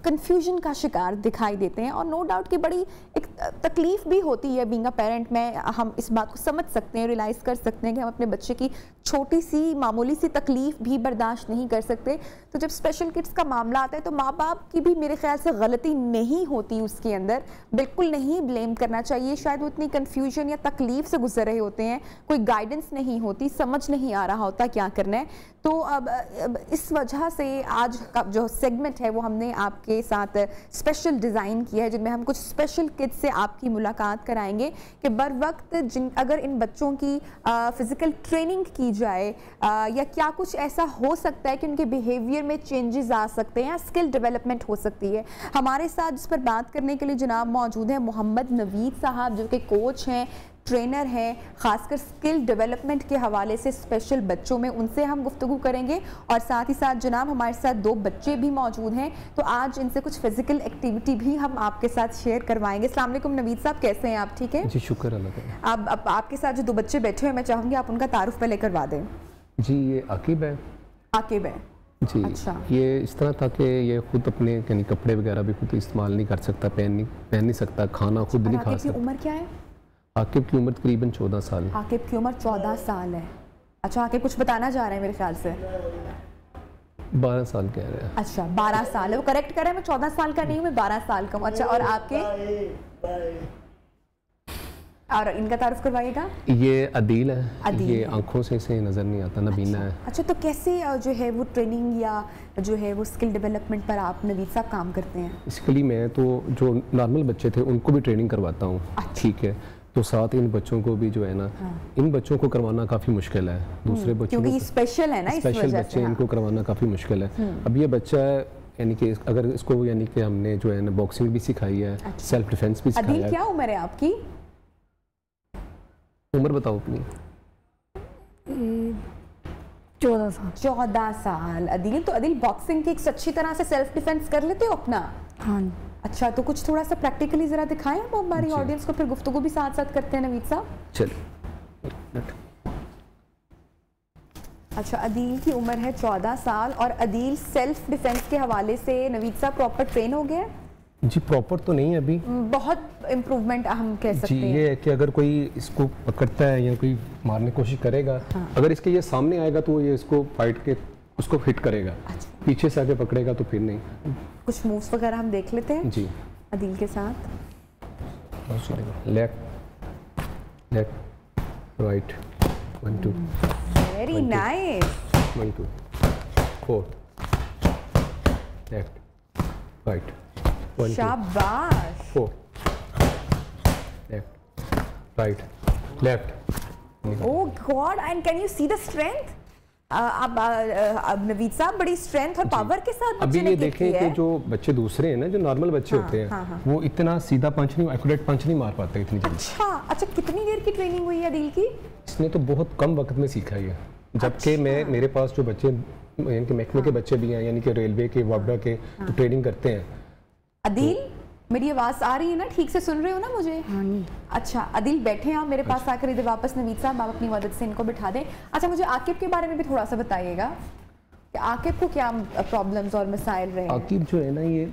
कंफ्यूजन का शिकार दिखाई देते हैं। और नो डाउट कि बड़ी एक तकलीफ़ भी होती है बीइंग अ पेरेंट में। हम इस बात को समझ सकते हैं, रियलाइज़ कर सकते हैं कि हम अपने बच्चे की छोटी सी मामूली सी तकलीफ़ भी बर्दाश्त नहीं कर सकते। तो जब स्पेशल किड्स का मामला आता है तो माँ बाप की भी मेरे ख्याल से गलती नहीं होती उसके अंदर, बिल्कुल नहीं ब्लेम करना चाहिए। शायद वो इतनी कन्फ्यूजन या तकलीफ़ से गुजर रहे होते हैं, कोई गाइडेंस नहीं होती, समझ नहीं आ रहा होता क्या करना है। तो अब इस वजह से आज का जो सेगमेंट है वो हमने आपके साथ स्पेशल डिज़ाइन किया है, जिनमें हम कुछ स्पेशल किड्स से आपकी मुलाकात कराएंगे कि बर वक्त अगर इन बच्चों की फ़िज़िकल ट्रेनिंग की जाए या क्या कुछ ऐसा हो सकता है कि उनके बिहेवियर में चेंजेस आ सकते हैं या स्किल डेवलपमेंट हो सकती है। हमारे साथ जिस पर बात करने के लिए जनाब मौजूद हैं मोहम्मद नवीद साहब, जो कि कोच हैं, ट्रेनर हैं, खासकर स्किल डेवलपमेंट के हवाले से स्पेशल बच्चों में, उनसे हम गुफ्तगू करेंगे। और साथ ही साथ जनाब हमारे साथ 2 बच्चे भी मौजूद हैं, तो आज इनसे कुछ फिजिकल एक्टिविटी भी हम आपके साथ शेयर करवाएंगे। अस्सलाम वालेकुम नवीद साहब, कैसे हैं आप? ठीक है जी, शुक्र अल्लाह का। अब आपके साथ जो 2 बच्चे बैठे हुए, मैं चाहूँगी आप उनका तारुफ पहले करवा दें। जी, ये आकिब है। आकिब है जी। अच्छा। ये इस तरह था कि ये खुद अपने यानी कपड़े वगैरह भी खुद इस्तेमाल नहीं कर सकता, पहन नहीं सकता, खाना खुद नहीं खा सकता। उम्र क्या है? आकिब की उम्र तकरीबन 14 साल। आकिब की उम्र 14 साल है। अच्छा, आकिब कुछ बताना चाह रहे हैं मेरे ख्याल से। 12 साल कह रहे हैं। अच्छा, 12 साल है, वो करेक्ट कर रहे हैं, मैं 14 साल का नहीं हूँ, मैं 12 साल का हूँ। अच्छा, और आपके? और इनका तारुफ करवाइएगा। ये अदील है। अदील ये है। आंखों से नज़र नहीं आता, नबीना है। अच्छा, तो कैसे जो है वो ट्रेनिंग या जो है वो स्किल डेवलपमेंट पर आप नवीद साहब काम करते हैं? इसके लिए मैं तो जो नॉर्मल बच्चे थे उनको भी ट्रेनिंग करवाता हूँ। ठीक है, तो साथ इन बच्चों को भी जो है ना, इन बच्चों को करवाना काफ़ी मुश्किल है। दूसरे बच्चों क्योंकि स्पेशल है ना, इस स्पेशल वजह बच्चे से। इनको करवाना काफ़ी मुश्किल है। अब ये बच्चा यानी कि अगर इसको यानी कि हमने जो है ना बॉक्सिंग भी सिखाई है, सेल्फ डिफेंस भी सिखाया है। अदील, क्या उम्र है आपकी? उम्र बताओ अपनी। 14 साल। 14 साल। अदील, तो अदील बॉक्सिंग की अच्छी तरह से सेल्फ डिफेंस कर लेते हो अपना? हाँ। अच्छा, तो कुछ थोड़ा सा प्रैक्टिकली जरा दिखाएं आप हमारी ऑडियंस को, फिर गुफ्तगू भी साथ साथ करते हैं नवीद साहब। चलिए। अच्छा, अदील की उम्र है 14 साल और अदील सेल्फ डिफेंस के हवाले से नवीद साहब प्रॉपर ट्रेन हो गया? जी, प्रॉपर तो नहीं है अभी, बहुत इम्प्रूवमेंट हम कह सकते जी। हैं। ये है कि अगर कोई इसको पकड़ता है या कोई मारने की कोशिश करेगा, अगर इसके ये सामने आएगा तो ये इसको फाइट के उसको हिट करेगा। अच्छा। पीछे से आके पकड़ेगा तो फिर नहीं। कुछ मूव्स वगैरह हम देख लेते हैं जी अदील के साथ। Left right 1 2 very nice. 1 2 4 left right 1 2 शाबाश। 4 left right left. Oh God, and can you see the strength? अब नवीद साहब बड़ी स्ट्रेंथ और पावर के साथ अभी बच्चे ने ये किक देखें की कि है। जो बच्चे दूसरे हैं ना, जो नॉर्मल बच्चे होते हैं, वो इतना सीधा पंच नहीं, एक्यूरेट पंच नहीं मार पाते इतनी जल्दी। अच्छा, कितनी देर की ट्रेनिंग हुई है अदील की? इसने तो बहुत कम वक्त में सीखा है, जबकि मेरे पास जो बच्चे यानी कि महकमे के बच्चे भी हैं, यानी कि रेलवे के, वापडा के, तो ट्रेनिंग करते हैं। अदील, मेरी आवाज आ रही है ना? ठीक से सुन रहे हो ना मुझे? अच्छा, अदील बैठे हैं आप मेरे पास आकर, इधर वापस नवीद साहब आप अपनी मदद से इनको बिठा दें। अच्छा, मुझे आकिब के बारे में भी थोड़ा सा बताइएगा कि आकिब को क्या प्रॉब्लम्स और मसाइल रहे हैं? आकिब जो है ना, ये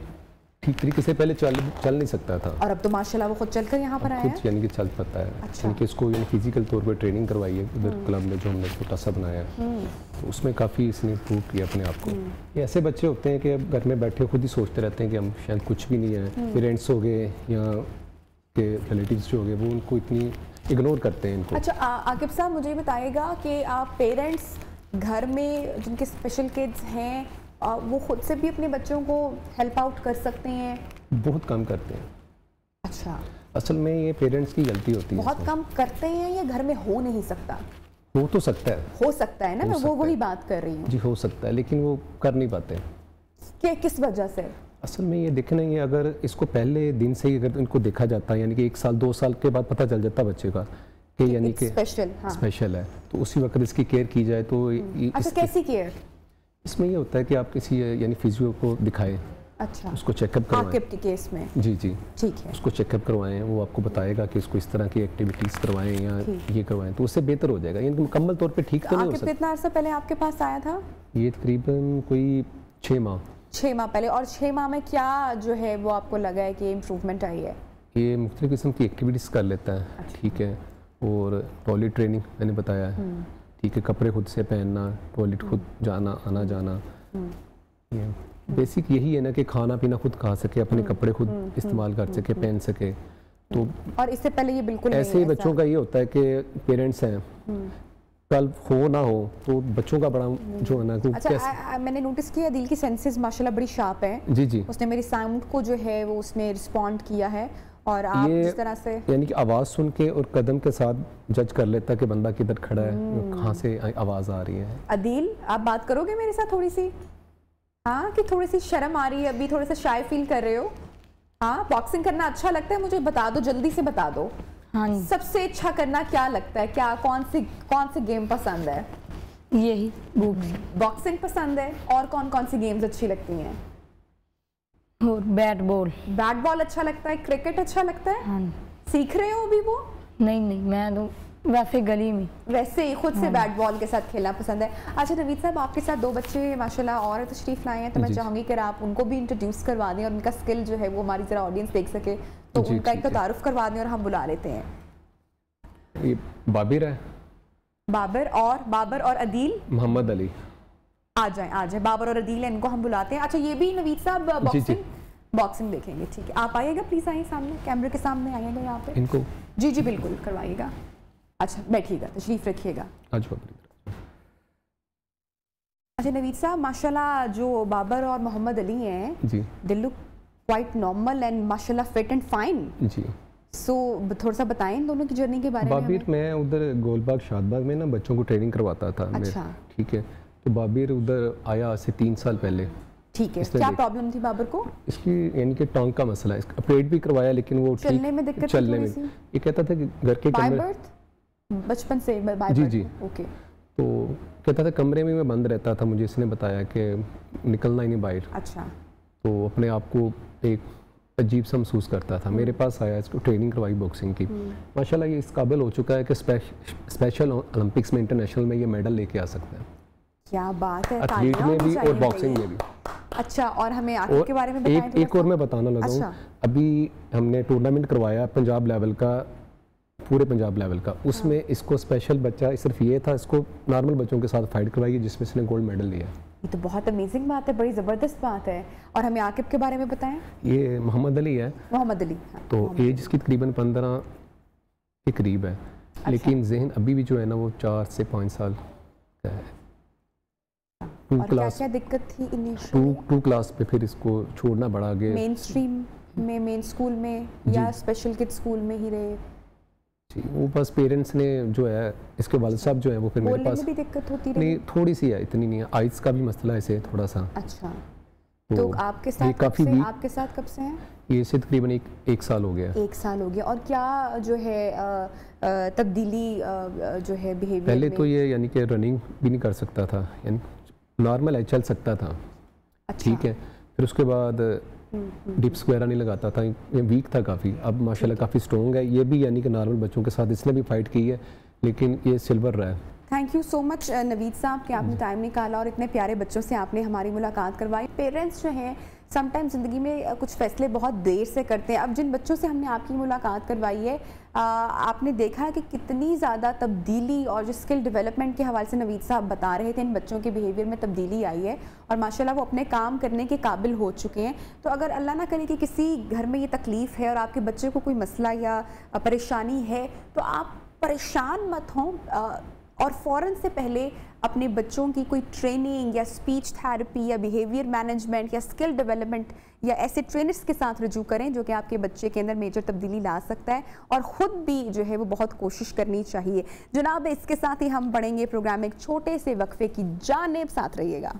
ठीक तरीके से पहले चल नहीं सकता था, और अब तो माशाल्लाह वो खुद चलकर यहाँ पर आया खुद है। यानी कि चल पाता है। अच्छा। यानी कि इसको यानी फिजिकल तौर पर ट्रेनिंग करवाई है उधर क्लब में, जो हमने छोटा सा बनाया है, तो उसमें काफ़ी इसने इम्प्रूव किया अपने आप को। ये ऐसे बच्चे होते हैं कि घर में बैठे खुद ही सोचते रहते हैं कि हम शायद कुछ भी नहीं है, पेरेंट्स हो गए या के रिलेटिव्स जो हो गए, वो उनको इतनी इग्नोर करते हैं इनको। अच्छा, आकिब साहब मुझे बताइएगा कि आप पेरेंट्स घर में जिनके स्पेशल किड्स हैं, वो खुद से भी अपने बच्चों को हेल्प आउट कर सकते हैं? बहुत कम करते हैं। अच्छा, असल में ये पेरेंट्स की गलती होती है। बहुत कम करते हैं या घर में हो नहीं सकता? हो तो सकता है, हो सकता है ना, मैं वो वही बात कर रही हूँ। जी हो सकता है, लेकिन वो कर नहीं पाते। किस वजह से? असल में ये देखें ना, ये अगर इसको पहले दिन से ही अगर इनको देखा जाता है, यानी कि 1 साल 2 साल के बाद पता चल जाता बच्चे का कि यानी कि स्पेशल है, तो उसी वक्त इसकी केयर की जाए तो अच्छा, कैसी केयर? इसमें ये होता है कि आप किसी यानी फिजियो को दिखाएं। अच्छा, उसको चेकअप करवाएं। आकिब के केस में? जी ठीक है। उसको चेकअप करवाएं, वो आपको बताएगा कि इसको इस तरह की एक्टिविटीज़ करवाएं या ये करवाएं, तो उससे बेहतर हो जाएगा। यानी कि मुकम्मल तौर पे ठीक तो नहीं हो सकता। कितना अर्सा पहले आपके पास आया था? ये तकरीबन कोई 6 माह। 6 माह पहले। और 6 माह में क्या जो है वो आपको लगा है कि इम्प्रूवमेंट आई है? ये मुख्तलिफ किस्म की एक्टिविटीज़ कर लेता है। अच्छा। ठीक है, और टॉयलेट ट्रेनिंग मैंने बताया है। ठीक है, कपड़े खुद से पहनना, टॉयलेट खुद जाना आना जाना, बेसिक यही है ना कि खाना पीना खुद खा सके, अपने कपड़े खुद इस्तेमाल कर सके, पहन सके। तो और इससे पहले ये बिल्कुल ऐसे ही बच्चों का ये होता है कि पेरेंट्स हैं, कल हो ना हो तो बच्चों का बड़ा जो है ना। अच्छा, मैंने नोटिस किया दिल की सेंसेस माशाल्लाह बड़ी शार्प है। जी उसने मेरी साउंड को जो है वो उसने रिस्पॉन्ड किया है, और आप जिस तरह से यानी कि आवाज़ सुन के और कदम के साथ जज कर लेता कि बंदा किधर खड़ा है, कहाँ से आवाज़ आ रही है। अदील, आप बात करोगे मेरे साथ थोड़ी सी? हाँ, कि थोड़ी सी शर्म आ रही है, अभी थोड़ा सा शाय फील कर रहे हो? हाँ, बॉक्सिंग करना अच्छा लगता है? मुझे बता दो, जल्दी से बता दो। हाँ जी। सबसे अच्छा करना क्या लगता है, क्या कौन सी गेम पसंद है? यही बॉक्सिंग पसंद है, और कौन कौन सी गेम्स अच्छी लगती हैं? और बैट बॉल अच्छा लगता है, क्रिकेट अच्छा लगता है? हाँ। सीख रहे हो अभी वो? नहीं, मैं तो वैसे गली में वैसे ही खुद से बैट बॉल के साथ खेलना पसंद है। अच्छा नवीद साहब, आपके साथ 2 बच्चे माशाल्लाह और तशरीफ लाए हैं, तो मैं चाहूंगी कि आप उनको भी इंट्रोड्यूस करवा दें और उनका स्किल जो है वो हमारी जरा ऑडियंस देख सके, तो उनका एक तारुफ करवा दें और हम बुला लेते हैं। ये बाबिर है, बाबर और अदील, मोहम्मद अली। आ जाए बाबर और अदील, इनको हम बुलाते हैं। अच्छा ये भी नवीद साहब बॉक्सिंग देखेंगे, ठीक है, आप आइएगा प्लीज, आइए सामने, कैमरे के सामने आइएगा यहाँ पे। इनको जी बिल्कुल करवाइएगा। अच्छा बैठिएगा, तशरीफ रखिएगा। अच्छा नवीद साहब, माशाल्लाह जो बाबर और मोहम्मद अली हैं जी, they look quite normal and माशाल्लाह फिट एंड फाइन जी। सो थोड़ा सा बताएं इन दोनों की जर्नी के बारे में। बाबिर, मैं उधर गोलबाग शादबाग में ना बच्चों को ट्रेनिंग करवाता था। अच्छा ठीक है, तो बाबिर उधर आया आज से 3 साल पहले। ठीक है, क्या प्रॉब्लम थी बाबर को? इसकी यानी कि टोंग का मसला है, इसका ऑपरेट भी करवाया लेकिन वो चलने में दिक्कत, चलने में ये कहता था कि घर के कमरे, बचपन से जी ओके, तो कहता था कमरे में मैं बंद रहता था, मुझे इसने बताया कि निकलना ही नहीं बाहर। अच्छा, तो अपने आप को एक अजीब सा महसूस करता था। मेरे पास आया, इसको ट्रेनिंग करवाई बॉक्सिंग की। माशाल्लाह ये इस काबिल हो चुका है कि स्पेशल ओलंपिक्स में, इंटरनेशनल में ये मेडल लेके आ सकता है। क्या बात है, एथलीट में भी और बॉक्सिंग में भी। अच्छा, और हमें आगे के बारे में बताएं। एक और मैं बताना लगा हूँ। अच्छा। अभी हमने टूर्नामेंट करवाया पंजाब लेवल का, पूरे पंजाब लेवल का, उसमें इसको स्पेशल बच्चा सिर्फ ये था, इसको नॉर्मल बच्चों के साथ फाइट करवाई जिसमें इसने गोल्ड मेडल लिया। ये तो बहुत अमेजिंग बात है, बड़ी ज़बरदस्त बात है। और हमें आकिब के बारे में बताएं। ये मोहम्मद अली है। मोहम्मद अली, तो एज इसकी तकरीबन 15 के करीब है। अच्छा। लेकिन जहन अभी भी जो है ना वो 4 से 5 साल का है। और क्या दिक्कत थी इनिशियली? 2 क्लास पे फिर इसको छोड़ना पड़ा। आगे मेन स्ट्रीम में, मेन स्कूल में या स्पेशल किड स्कूल में ही रहे? जी, वो बस पेरेंट्स ने जो है, इसके वालिद साहब जो है वो फिर मेरे पास भी दिक्कत होती रही? नहीं, थोड़ी सी है, इतनी नहीं है। आइज का भी मसला है इसे थोड़ा सा। अच्छा, तो आपके साथ काफी आपके साथ कब से हैं? ये से तकरीबन एक साल हो गया। 1 साल हो गया। और क्या जो है तब्दीली जो है बिहेवियर पहले तो ये यानी कि रनिंग भी नहीं कर सकता था, यानी नॉर्मल है, चल सकता था। अच्छा। ठीक है, फिर उसके बाद डिप्स वगैरह नहीं लगाता था, ये वीक था काफ़ी। अब माशाल्लाह काफ़ी स्ट्रॉन्ग है। ये भी यानी कि नॉर्मल बच्चों के साथ इसने भी फाइट की है, लेकिन ये सिल्वर रहा है। Thank you so much Naveed साहब कि आपने टाइम निकाला और इतने प्यारे बच्चों से आपने हमारी मुलाकात करवाई। पेरेंट्स जो हैं समटाइम ज़िंदगी में कुछ फैसले बहुत देर से करते हैं। अब जिन बच्चों से हमने आपकी मुलाकात करवाई है, आपने देखा कि कितनी ज़्यादा तब्दीली और जो स्किल डेवलपमेंट के हवाले से नवीद साहब बता रहे थे, इन बच्चों के बिहेवियर में तब्दीली आई है और माशाल्लाह वो अपने काम करने के काबिल हो चुके हैं। तो अगर अल्लाह ना करे कि किसी घर में ये तकलीफ़ है और आपके बच्चे को कोई मसला या परेशानी है, तो आप परेशान मत हों और फ़ौरन से पहले अपने बच्चों की कोई ट्रेनिंग या स्पीच थेरेपी या बिहेवियर मैनेजमेंट या स्किल डेवलपमेंट या ऐसे ट्रेनर्स के साथ रुजू करें जो कि आपके बच्चे के अंदर मेजर तब्दीली ला सकता है, और ख़ुद भी जो है वो बहुत कोशिश करनी चाहिए। जनाब, इसके साथ ही हम बढ़ेंगे प्रोग्राम एक छोटे से वक्फे की जानिब, साथ रहिएगा।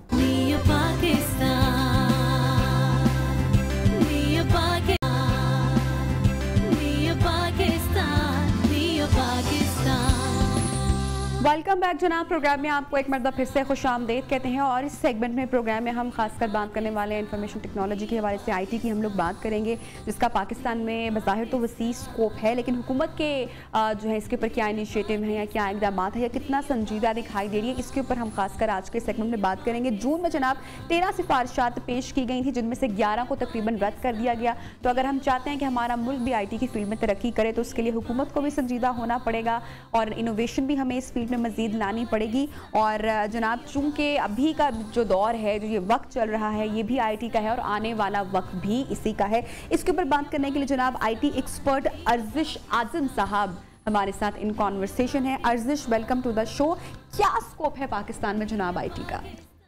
वेलकम बैक जनाब। प्रोग्राम में आपको एक मरतबा फिर से खुश आमदेद कहते हैं और इस सेगमेंट में प्रोग्राम में हम खासकर बात करने वाले हैं इंफॉर्मेशन टेक्नोलॉजी के हवाले से। आईटी की हम लोग बात करेंगे, जिसका पाकिस्तान में बज़ाहिर तो वसी स्कोप है, लेकिन हुकूमत के जो है इसके ऊपर क्या इनिशिएटिव हैं या क्या इक़दाम है या कितना संजीदा दिखाई दे रही है, इसके ऊपर हम खासकर आज के सेगमेंट में बात करेंगे। जून में जनाब 13 सिफारिशात पेश की गई थी, जिनमें से 11 को तकरीबन रद्द कर दिया गया। तो अगर हम चाहते हैं कि हमारा मुल्क भी आई टी की फील्ड में तरक्की करे, तो उसके लिए हुकूमत को भी संजीदा होना पड़ेगा और इनोवेशन भी हमें इस फील्ड में मज़ीद लानी पड़ेगी। और जनाब, चूंकि अभी का जो दौर है, जो ये वक्त चल रहा है, ये भी आईटी का है और आने वाला वक्त भी इसी का है। इसके ऊपर बात करने के लिए जनाब आईटी एक्सपर्ट अर्जिश आजम साहब हमारे साथ इन कॉन्वर्सेशन है। अर्जिश, वेलकम टू द शो। क्या स्कोप है पाकिस्तान में जनाब आईटी का?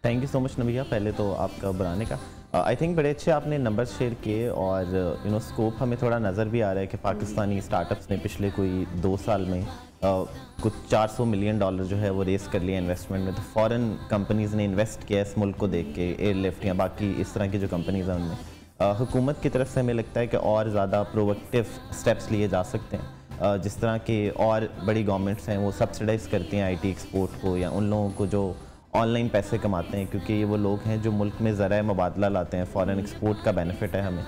थैंक यू सो मच नबिया, पहले तो आपका बनाने का। आई थिंक बड़े अच्छे आपने नंबर शेयर किए और स्कोप हमें थोड़ा नज़र भी आ रहा है कि पाकिस्तानी स्टार्टअप्स ने पिछले कोई 2 साल में कुछ $400 मिलियन जो है वो रेस कर लिया इन्वेस्टमेंट में। तो फॉरेन कंपनीज़ ने इन्वेस्ट किया इस मुल्क को देख के, एयरलिफ्ट या बाकी इस तरह की जो कंपनीज़ हैं उनमें। हुकूमत की तरफ से हमें लगता है कि और ज़्यादा प्रोएक्टिव स्टेप्स लिए जा सकते हैं। जिस तरह के और बड़ी गवर्नमेंट्स हैं वो सब्सिडाइज करती हैं आईटी एक्सपोर्ट को या उन लोगों को जो ऑनलाइन पैसे कमाते हैं, क्योंकि ये वो लोग हैं जो मुल्क में ज़राए मुबादला लाते हैं, फॉरेन एक्सपोर्ट का बेनिफिट है हमें।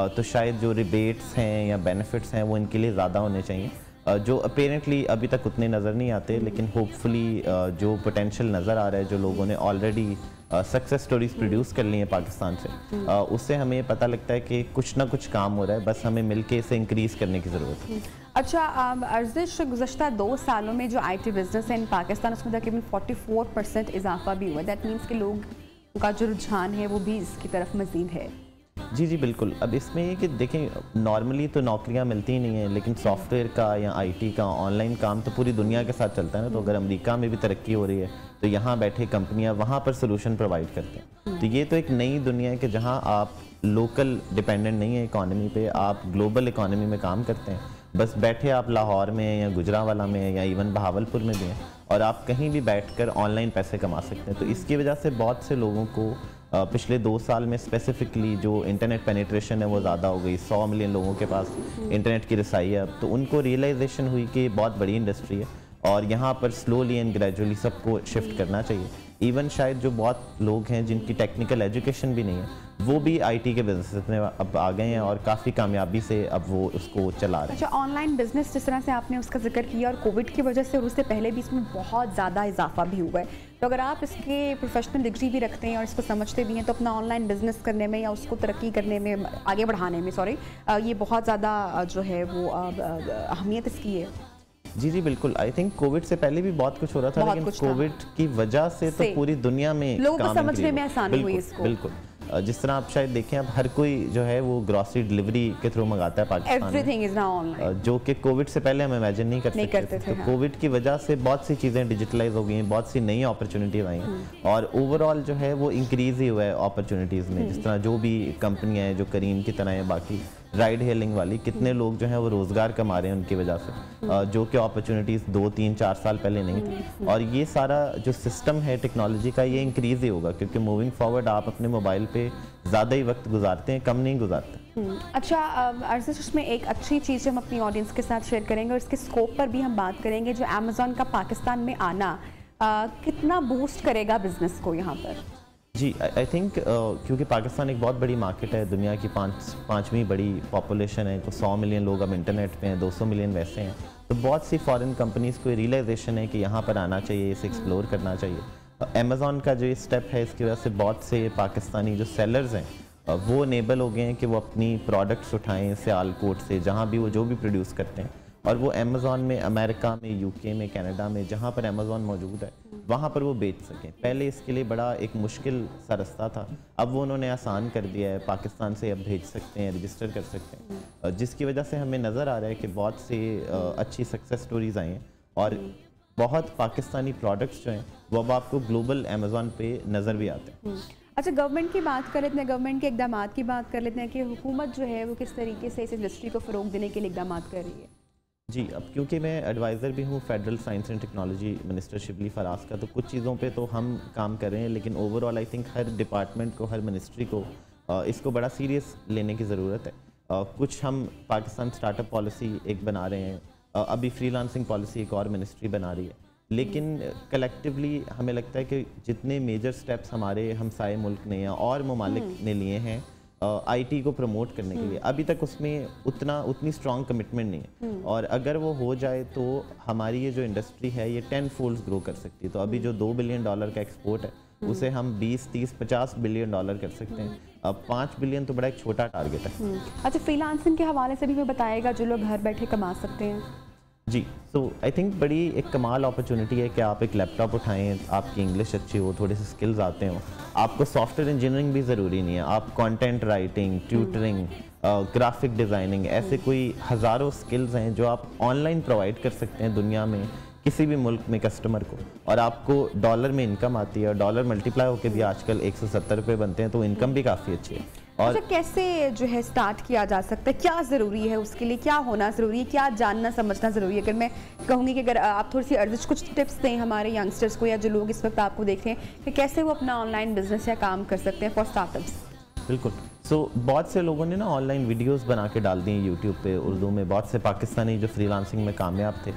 तो शायद जो रिबेट्स हैं या बेनिफिट्स हैं वो इनके लिए ज़्यादा होने चाहिए, जो अपेरेंटली अभी तक उतने नज़र नहीं आते, लेकिन होपफुली जो पोटेंशियल नज़र आ रहा है, जो लोगों ने ऑलरेडी सक्सेस स्टोरीज प्रोड्यूस कर ली हैं पाकिस्तान से, उससे हमें पता लगता है कि कुछ ना कुछ काम हो रहा है, बस हमें मिलके इसे इंक्रीज़ करने की ज़रूरत है। अच्छा अर्जिश, गुज़श्ता 2 सालों में जो IT बिज़नेस है इन पाकिस्तान उसमें तकरीबन 44% इजाफा भी हुआ। दैट मीन्स कि लोग का जो रुझान है वो भी इसकी तरफ मज़ीद है। जी बिल्कुल। अब इसमें ये कि देखें, नॉर्मली तो नौकरियां मिलती ही नहीं हैं, लेकिन सॉफ्टवेयर का या IT का ऑनलाइन काम तो पूरी दुनिया के साथ चलता है ना। तो अगर अमेरिका में भी तरक्की हो रही है तो यहाँ बैठे कंपनियां वहाँ पर सोल्यूशन प्रोवाइड करते हैं। तो ये तो एक नई दुनिया है कि जहाँ आप लोकल डिपेंडेंट नहीं है इकॉनमी पे, आप ग्लोबल इकॉनमी में काम करते हैं। बस बैठे आप लाहौर में या गुजरांवाला में या इवन बहावलपुर में भी हैं और आप कहीं भी बैठकर ऑनलाइन पैसे कमा सकते हैं। तो इसकी वजह से बहुत से लोगों को पिछले 2 साल में स्पेसिफिकली जो इंटरनेट पेनिट्रेशन है वो ज़्यादा हो गई, 100 मिलियन लोगों के पास इंटरनेट की रसाई है अब। तो उनको रियलाइजेशन हुई कि बहुत बड़ी इंडस्ट्री है और यहाँ पर स्लोली एंड ग्रेजुअली सबको शिफ्ट करना चाहिए। इवन शायद जो बहुत लोग हैं जिनकी टेक्निकल एजुकेशन भी नहीं है वो भी IT के बिजनेस में अब आ गए हैं और काफ़ी कामयाबी से अब वो उसको चला रहे हैं। अच्छा, ऑनलाइन बिजनेस जिस तरह से आपने उसका जिक्र किया और कोविड की वजह से और उससे पहले भी इसमें बहुत ज़्यादा इजाफा भी हुआ है, तो अगर आप इसके प्रोफेशनल डिग्री भी रखते हैं और इसको समझते भी हैं तो अपना ऑनलाइन बिजनेस करने में या उसको तरक्की करने में, आगे बढ़ाने में ये बहुत ज़्यादा जो है वो अहमियत इसकी है। जी बिल्कुल। आई थिंक कोविड से पहले भी बहुत कुछ हो रहा था, लेकिन कोविड की वजह से तो पूरी दुनिया में लोगों को समझने में आसानी हुई इसको। बिल्कुल। जिस तरह आप शायद देखें, अब हर कोई जो है वो ग्रॉसरी डिलीवरी के थ्रू मंगाता है पाकिस्तान में। एवरीथिंग इज नाउ ऑनलाइन, जो कि कोविड से पहले हम इमेजिन नहीं करते थे। तो कोविड की वजह से बहुत सी चीज़ें डिजिटलाइज हो गई हैं, बहुत सी नई अपॉर्चुनिटीज आई हैं और ओवरऑल जो है वो इंक्रीज ही हुआ है अपॉर्चुनिटीज़ में। जिस तरह जो भी कंपनियाँ हैं जो करीम की तरह है, बाकी राइड हेलिंग वाली, कितने लोग जो हैं वो रोज़गार कमा रहे हैं उनकी वजह से, जो कि अपॉर्चुनिटीज़ 2, 3, 4 साल पहले नहीं थी। और ये सारा जो सिस्टम है टेक्नोलॉजी का ये इंक्रीज़ ही होगा, क्योंकि मूविंग फॉरवर्ड आप अपने मोबाइल पे ज़्यादा ही वक्त गुजारते हैं, कम नहीं गुजारते। अच्छा अर्जिश, उसमें एक अच्छी चीज़ हम अपनी ऑडियंस के साथ शेयर करेंगे और इसके स्कोप पर भी हम बात करेंगे। जो अमेज़ॉन का पाकिस्तान में आना कितना बूस्ट करेगा बिजनेस को यहाँ पर? जी आई थिंक क्योंकि पाकिस्तान एक बहुत बड़ी मार्केट है, दुनिया की पाँचवीं बड़ी पॉपुलेशन है, तो 100 मिलियन लोग अब इंटरनेट पे हैं, 200 मिलियन वैसे हैं। तो बहुत सी फॉरेन कंपनीज़ को रियलाइजेशन है कि यहाँ पर आना चाहिए, इसे एक्सप्लोर करना चाहिए। अमेज़ॉन का जो ये स्टेप है इसकी वजह से बहुत से पाकिस्तानी जो सेलर्स हैं वो इनेबल हो गए हैं कि वो अपनी प्रोडक्ट्स उठाएँ सियालकोट से, जहाँ भी वो जो भी प्रोड्यूस करते हैं, और वो अमेज़ॉन में अमेरिका में, UK में, कनाडा में, जहाँ पर अमेज़ॉन मौजूद है वहाँ पर वो बेच सकें। पहले इसके लिए बड़ा एक मुश्किल सा रास्ता था, अब वो उन्होंने आसान कर दिया है। पाकिस्तान से अब भेज सकते हैं, रजिस्टर कर सकते हैं, जिसकी वजह से हमें नज़र आ रहा है कि बहुत से अच्छी सक्सेस स्टोरीज आई हैं और बहुत पाकिस्तानी प्रोडक्ट्स जो हैं वो अब आपको ग्लोबल अमेज़ॉन पे नज़र भी आते हैं। अच्छा, गवर्नमेंट की बात कर लेते हैं, गवर्नमेंट के इकदाम की बात कर लेते हैं कि हुकूमत जो है वो किस तरीके से इस इंडस्ट्री को फ़रोग देने के लिए इकदाम कर रही है। जी, अब क्योंकि मैं एडवाइज़र भी हूँ federal science and technology minister Shibli Faraz का, तो कुछ चीज़ों पे तो हम काम कर रहे हैं, लेकिन overall I think her department को, हर मिनिस्ट्री को इसको बड़ा सीरियस लेने की ज़रूरत है। कुछ हम पाकिस्तान स्टार्टअप पॉलिसी एक बना रहे हैं, अभी फ्रीलांसिंग पॉलिसी एक और मिनिस्ट्री बना रही है, लेकिन कलेक्टिवली हमें लगता है कि जितने मेजर स्टेप्स हमारे हमसाए मुल्क ने या और ममालिक ने लिए हैं IT को प्रमोट करने के लिए, अभी तक उसमें उतनी स्ट्रॉन्ग कमिटमेंट नहीं है। और अगर वो हो जाए तो हमारी ये जो इंडस्ट्री है ये 10 फोल्ड्स ग्रो कर सकती है। तो अभी जो $2 बिलियन का एक्सपोर्ट है उसे हम 20, 30, $50 बिलियन कर सकते हैं। अब 5 बिलियन तो बड़ा एक छोटा टारगेट है। अच्छा, फ्रीलांसिंग के हवाले से भी मैं बताएगा जो लोग घर बैठे कमा सकते हैं। जी, सो आई थिंक बड़ी एक कमाल अपॉर्चुनिटी है कि आप एक लैपटॉप उठाएं, आपकी इंग्लिश अच्छी हो, थोड़े से स्किल्स आते हो, आपको सॉफ्टवेयर इंजीनियरिंग भी ज़रूरी नहीं है, आप content writing, tutoring, graphic designing, ऐसे कोई हज़ारों स्किल्स हैं जो आप ऑनलाइन प्रोवाइड कर सकते हैं दुनिया में किसी भी मुल्क में कस्टमर को, और आपको डॉलर में इनकम आती है और डॉलर मल्टीप्लाई होकर भी आजकल 170 रुपये बनते हैं, तो इनकम भी काफ़ी अच्छी है। और अच्छा, कैसे जो है स्टार्ट किया जा सकता है, क्या ज़रूरी है उसके लिए, क्या होना ज़रूरी है, क्या जानना समझना ज़रूरी है? अगर मैं कहूँगी कि अगर आप थोड़ी सी अर्जिश कुछ टिप्स दें हमारे यंगस्टर्स को या जो लोग इस वक्त आपको देख रहे हैं कि कैसे वो अपना ऑनलाइन बिजनेस या काम कर सकते हैं फॉर स्टार्टअप्स। बिल्कुल। बहुत से लोगों ने ना ऑनलाइन वीडियोस बना के डाल दी यूट्यूब पे उर्दू में। बहुत से पाकिस्तानी जो फ्रीलांसिंग में कामयाब थे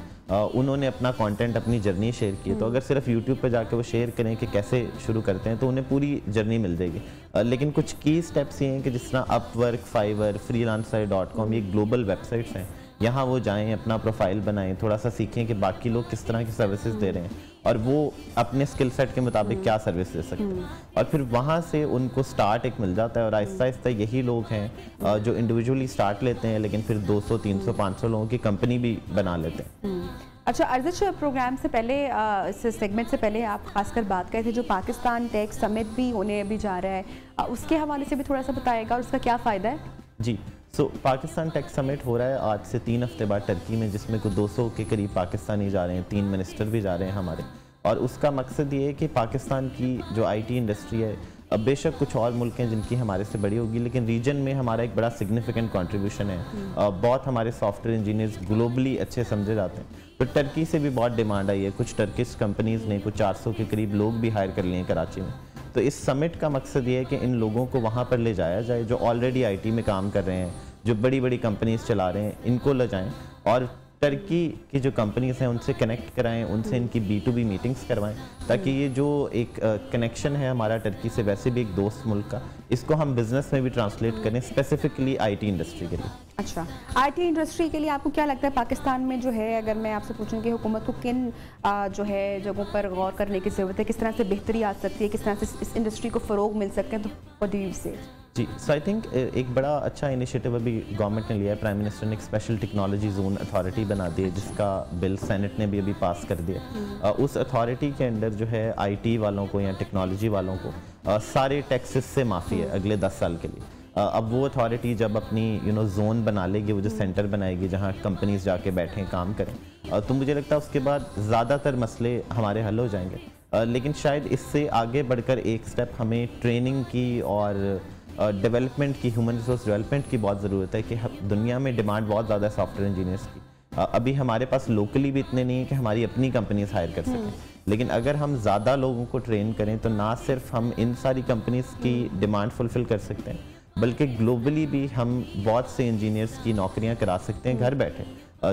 उन्होंने अपना कंटेंट, अपनी जर्नी शेयर की। तो अगर सिर्फ यूट्यूब पे जाके वो शेयर करें कि कैसे शुरू करते हैं तो उन्हें पूरी जर्नी मिल जाएगी। लेकिन कुछ की स्टेप्स ये हैं कि जिस तरह अपवर्क, फाइवर, freelancer.com, ये ग्लोबल वेबसाइट्स हैं, यहाँ वो जाएं, अपना प्रोफाइल बनाएं, थोड़ा सा सीखें कि बाकी लोग किस तरह की सर्विसेज दे रहे हैं और वो अपने स्किल सेट के मुताबिक क्या सर्विस दे सकते हैं, और फिर वहाँ से उनको स्टार्ट एक मिल जाता है। और आहिस्ता आहिस्ता यही लोग हैं जो इंडिविजुअली स्टार्ट लेते हैं लेकिन फिर 200, 300, 500 लोगों की कंपनी भी बना लेते हैं। अच्छा अर्जिश, प्रोग्राम से पहले, इस सेगमेंट से पहले आप खासकर बात कर रहे थे जो पाकिस्तान टेक समिट भी होने अभी जा रहा है, उसके हवाले से भी थोड़ा सा बताएगा और उसका क्या फ़ायदा है? जी, पाकिस्तान टेक समिट हो रहा है आज से 3 हफ्ते बाद टर्की में, जिसमें कुछ 200 के करीब पाकिस्तानी जा रहे हैं, 3 मिनिस्टर भी जा रहे हैं हमारे। और उसका मकसद ये है कि पाकिस्तान की जो आईटी इंडस्ट्री है, अब बेशक कुछ और मुल्क हैं जिनकी हमारे से बड़ी होगी, लेकिन रीजन में हमारा एक बड़ा सिग्निफिकेंट कंट्रीब्यूशन है। बहुत हमारे सॉफ्टवेयर इंजीनियर्स ग्लोबली अच्छे समझे जाते हैं। तो टर्की से भी बहुत डिमांड आई है। कुछ टर्किश कंपनीज़ ने कुछ 400 के करीब लोग भी हायर कर लिए हैं कराची में। तो इस समिट का मकसद ये है कि इन लोगों को वहाँ पर ले जाया जाए जो ऑलरेडी आईटी में काम कर रहे हैं, जो बड़ी बड़ी कंपनीज चला रहे हैं, इनको ले जाएं और टर्की की जो कंपनीज हैं उनसे कनेक्ट कराएं, उनसे इनकी B2B मीटिंग्स करवाएं, ताकि ये जो एक कनेक्शन है हमारा टर्की से, वैसे भी एक दोस्त मुल्क का, इसको हम बिजनेस में भी ट्रांसलेट करें स्पेसिफिकली आईटी इंडस्ट्री के लिए। अच्छा, आईटी इंडस्ट्री के लिए आपको क्या लगता है पाकिस्तान में जो है, अगर मैं आपसे पूछूं कि हुकूमत को किन जो है जगहों पर गौर करने की ज़रूरत है, किस तरह से बेहतरी आ सकती है, किस तरह से इस इंडस्ट्री को फ़रोग मिल सकते हैं, तो व्हाट डू यू से? जी, सो आई थिंक एक बड़ा अच्छा इनिशिएटिव अभी गवर्नमेंट ने लिया है। प्राइम मिनिस्टर ने एक स्पेशल टेक्नोलॉजी जोन अथॉरिटी बना दी है, जिसका बिल सेनेट ने भी अभी पास कर दिया। उस अथॉरिटी के अंडर जो है आईटी वालों को या टेक्नोलॉजी वालों को सारे टैक्सेस से माफ़ी है अगले 10 साल के लिए। अब वो अथॉरिटी जब अपनी जोन बना लेगी, वो जो सेंटर बनाएगी जहाँ कंपनीज जाके बैठें, काम करें, तो मुझे लगता है उसके बाद ज़्यादातर मसले हमारे हल हो जाएंगे। लेकिन शायद इससे आगे बढ़कर एक स्टेप हमें ट्रेनिंग की और डेवलपमेंट की, ह्यूमन रिसोर्स डेवलपमेंट की बहुत ज़रूरत है कि दुनिया में डिमांड बहुत ज़्यादा है सॉफ्टवेयर इंजीनियर्स की। अभी हमारे पास लोकली भी इतने नहीं है कि हमारी अपनी कंपनीज हायर कर सकें, लेकिन अगर हम ज़्यादा लोगों को ट्रेन करें तो ना सिर्फ हम इन सारी कंपनीज की डिमांड फुलफ़िल कर सकते हैं, बल्कि ग्लोबली भी हम बहुत से इंजीनियर्स की नौकरियाँ करा सकते हैं घर बैठे,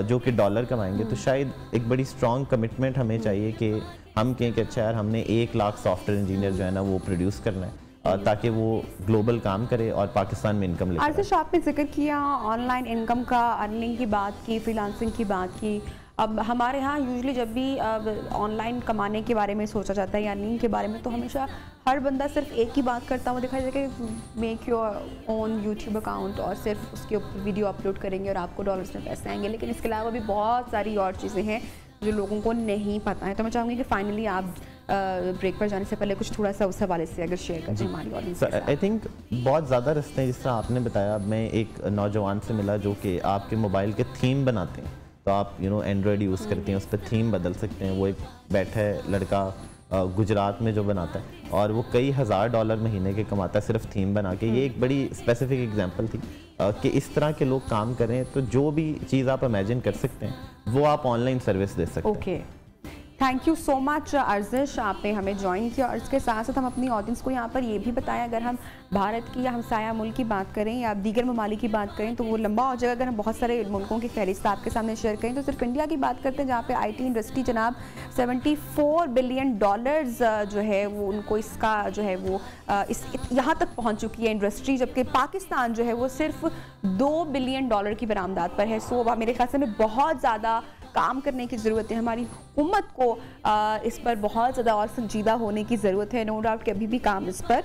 जो कि डॉलर कमाएंगे। तो शायद एक बड़ी स्ट्रॉन्ग कमिटमेंट हमें चाहिए कि हम कहें कि अच्छा यार, हमने 1 लाख सॉफ्टवेयर इंजीनियर जो है ना वो प्रोड्यूस करना है, ताकि वो ग्लोबल काम करे और पाकिस्तान में इनकम ले। अर्जिश, आपने जिक्र किया ऑनलाइन इनकम का, अर्निंग की बात की, फ्रीलांसिंग की बात की। अब हमारे यहाँ यूजुअली जब भी ऑनलाइन कमाने के बारे में सोचा जाता है या अर्निंग के बारे में, तो हमेशा हर बंदा सिर्फ एक ही बात करता हुआ दिखाई देता है कि make your own YouTube account और सिर्फ उसके ऊपर वीडियो अपलोड करेंगे और आपको डॉलर्स में पैसे आएंगे। लेकिन इसके अलावा भी बहुत सारी और चीज़ें हैं जो लोगों को नहीं पता है। तो मैं चाहूँगी कि फाइनली आप ब्रेक पर जाने से पहले कुछ थोड़ा सा उस हवाले से अगर शेयर करें हमारी ऑडियंस के साथ। आई थिंक बहुत ज़्यादा रास्ते हैं, जिस तरह आपने बताया। मैं एक नौजवान से मिला जो कि आपके मोबाइल के थीम बनाते हैं, तो आप एंड्रॉयड यूज़ करते हैं, उस पर थीम बदल सकते हैं। वो एक बैठा है लड़का गुजरात में जो बनाता है, और वो कई $1000 महीने के कमाता है सिर्फ थीम बना के। ये एक बड़ी स्पेसिफिक एग्जांपल थी कि इस तरह के लोग काम कर रहे हैं। तो जो भी चीज़ आप इमेजिन कर सकते हैं वो आप ऑनलाइन सर्विस दे सकते हैं। Okay, thank you so much Arjish, आपने हमें ज्वाइन किया। और इसके साथ साथ हम अपनी ऑडियंस को यहाँ पर ये भी बताएं, अगर हम भारत की या हमसाया मुल्क की बात करें या दीगर ममालिक की बात करें तो वो लंबा हो जाएगा। अगर हम बहुत सारे मुल्कों की फहरिस्त आपके सामने शेयर करें तो सिर्फ इंडिया की बात करते हैं, जहाँ पे आईटी इंडस्ट्री जनाब $74 बिलियन जो है वो उनको इसका जो है वो इस यहाँ तक पहुँच चुकी है इंडस्ट्री, जबकि पाकिस्तान जो है वो सिर्फ $2 बिलियन की बरामदात पर है। सो मेरे ख्याल से हमें बहुत ज़्यादा काम करने की ज़रूरत है, हमारी हुकूमत को इस पर बहुत ज़्यादा और संजीदा होने की ज़रूरत है। नो डाउट कि अभी भी काम इस पर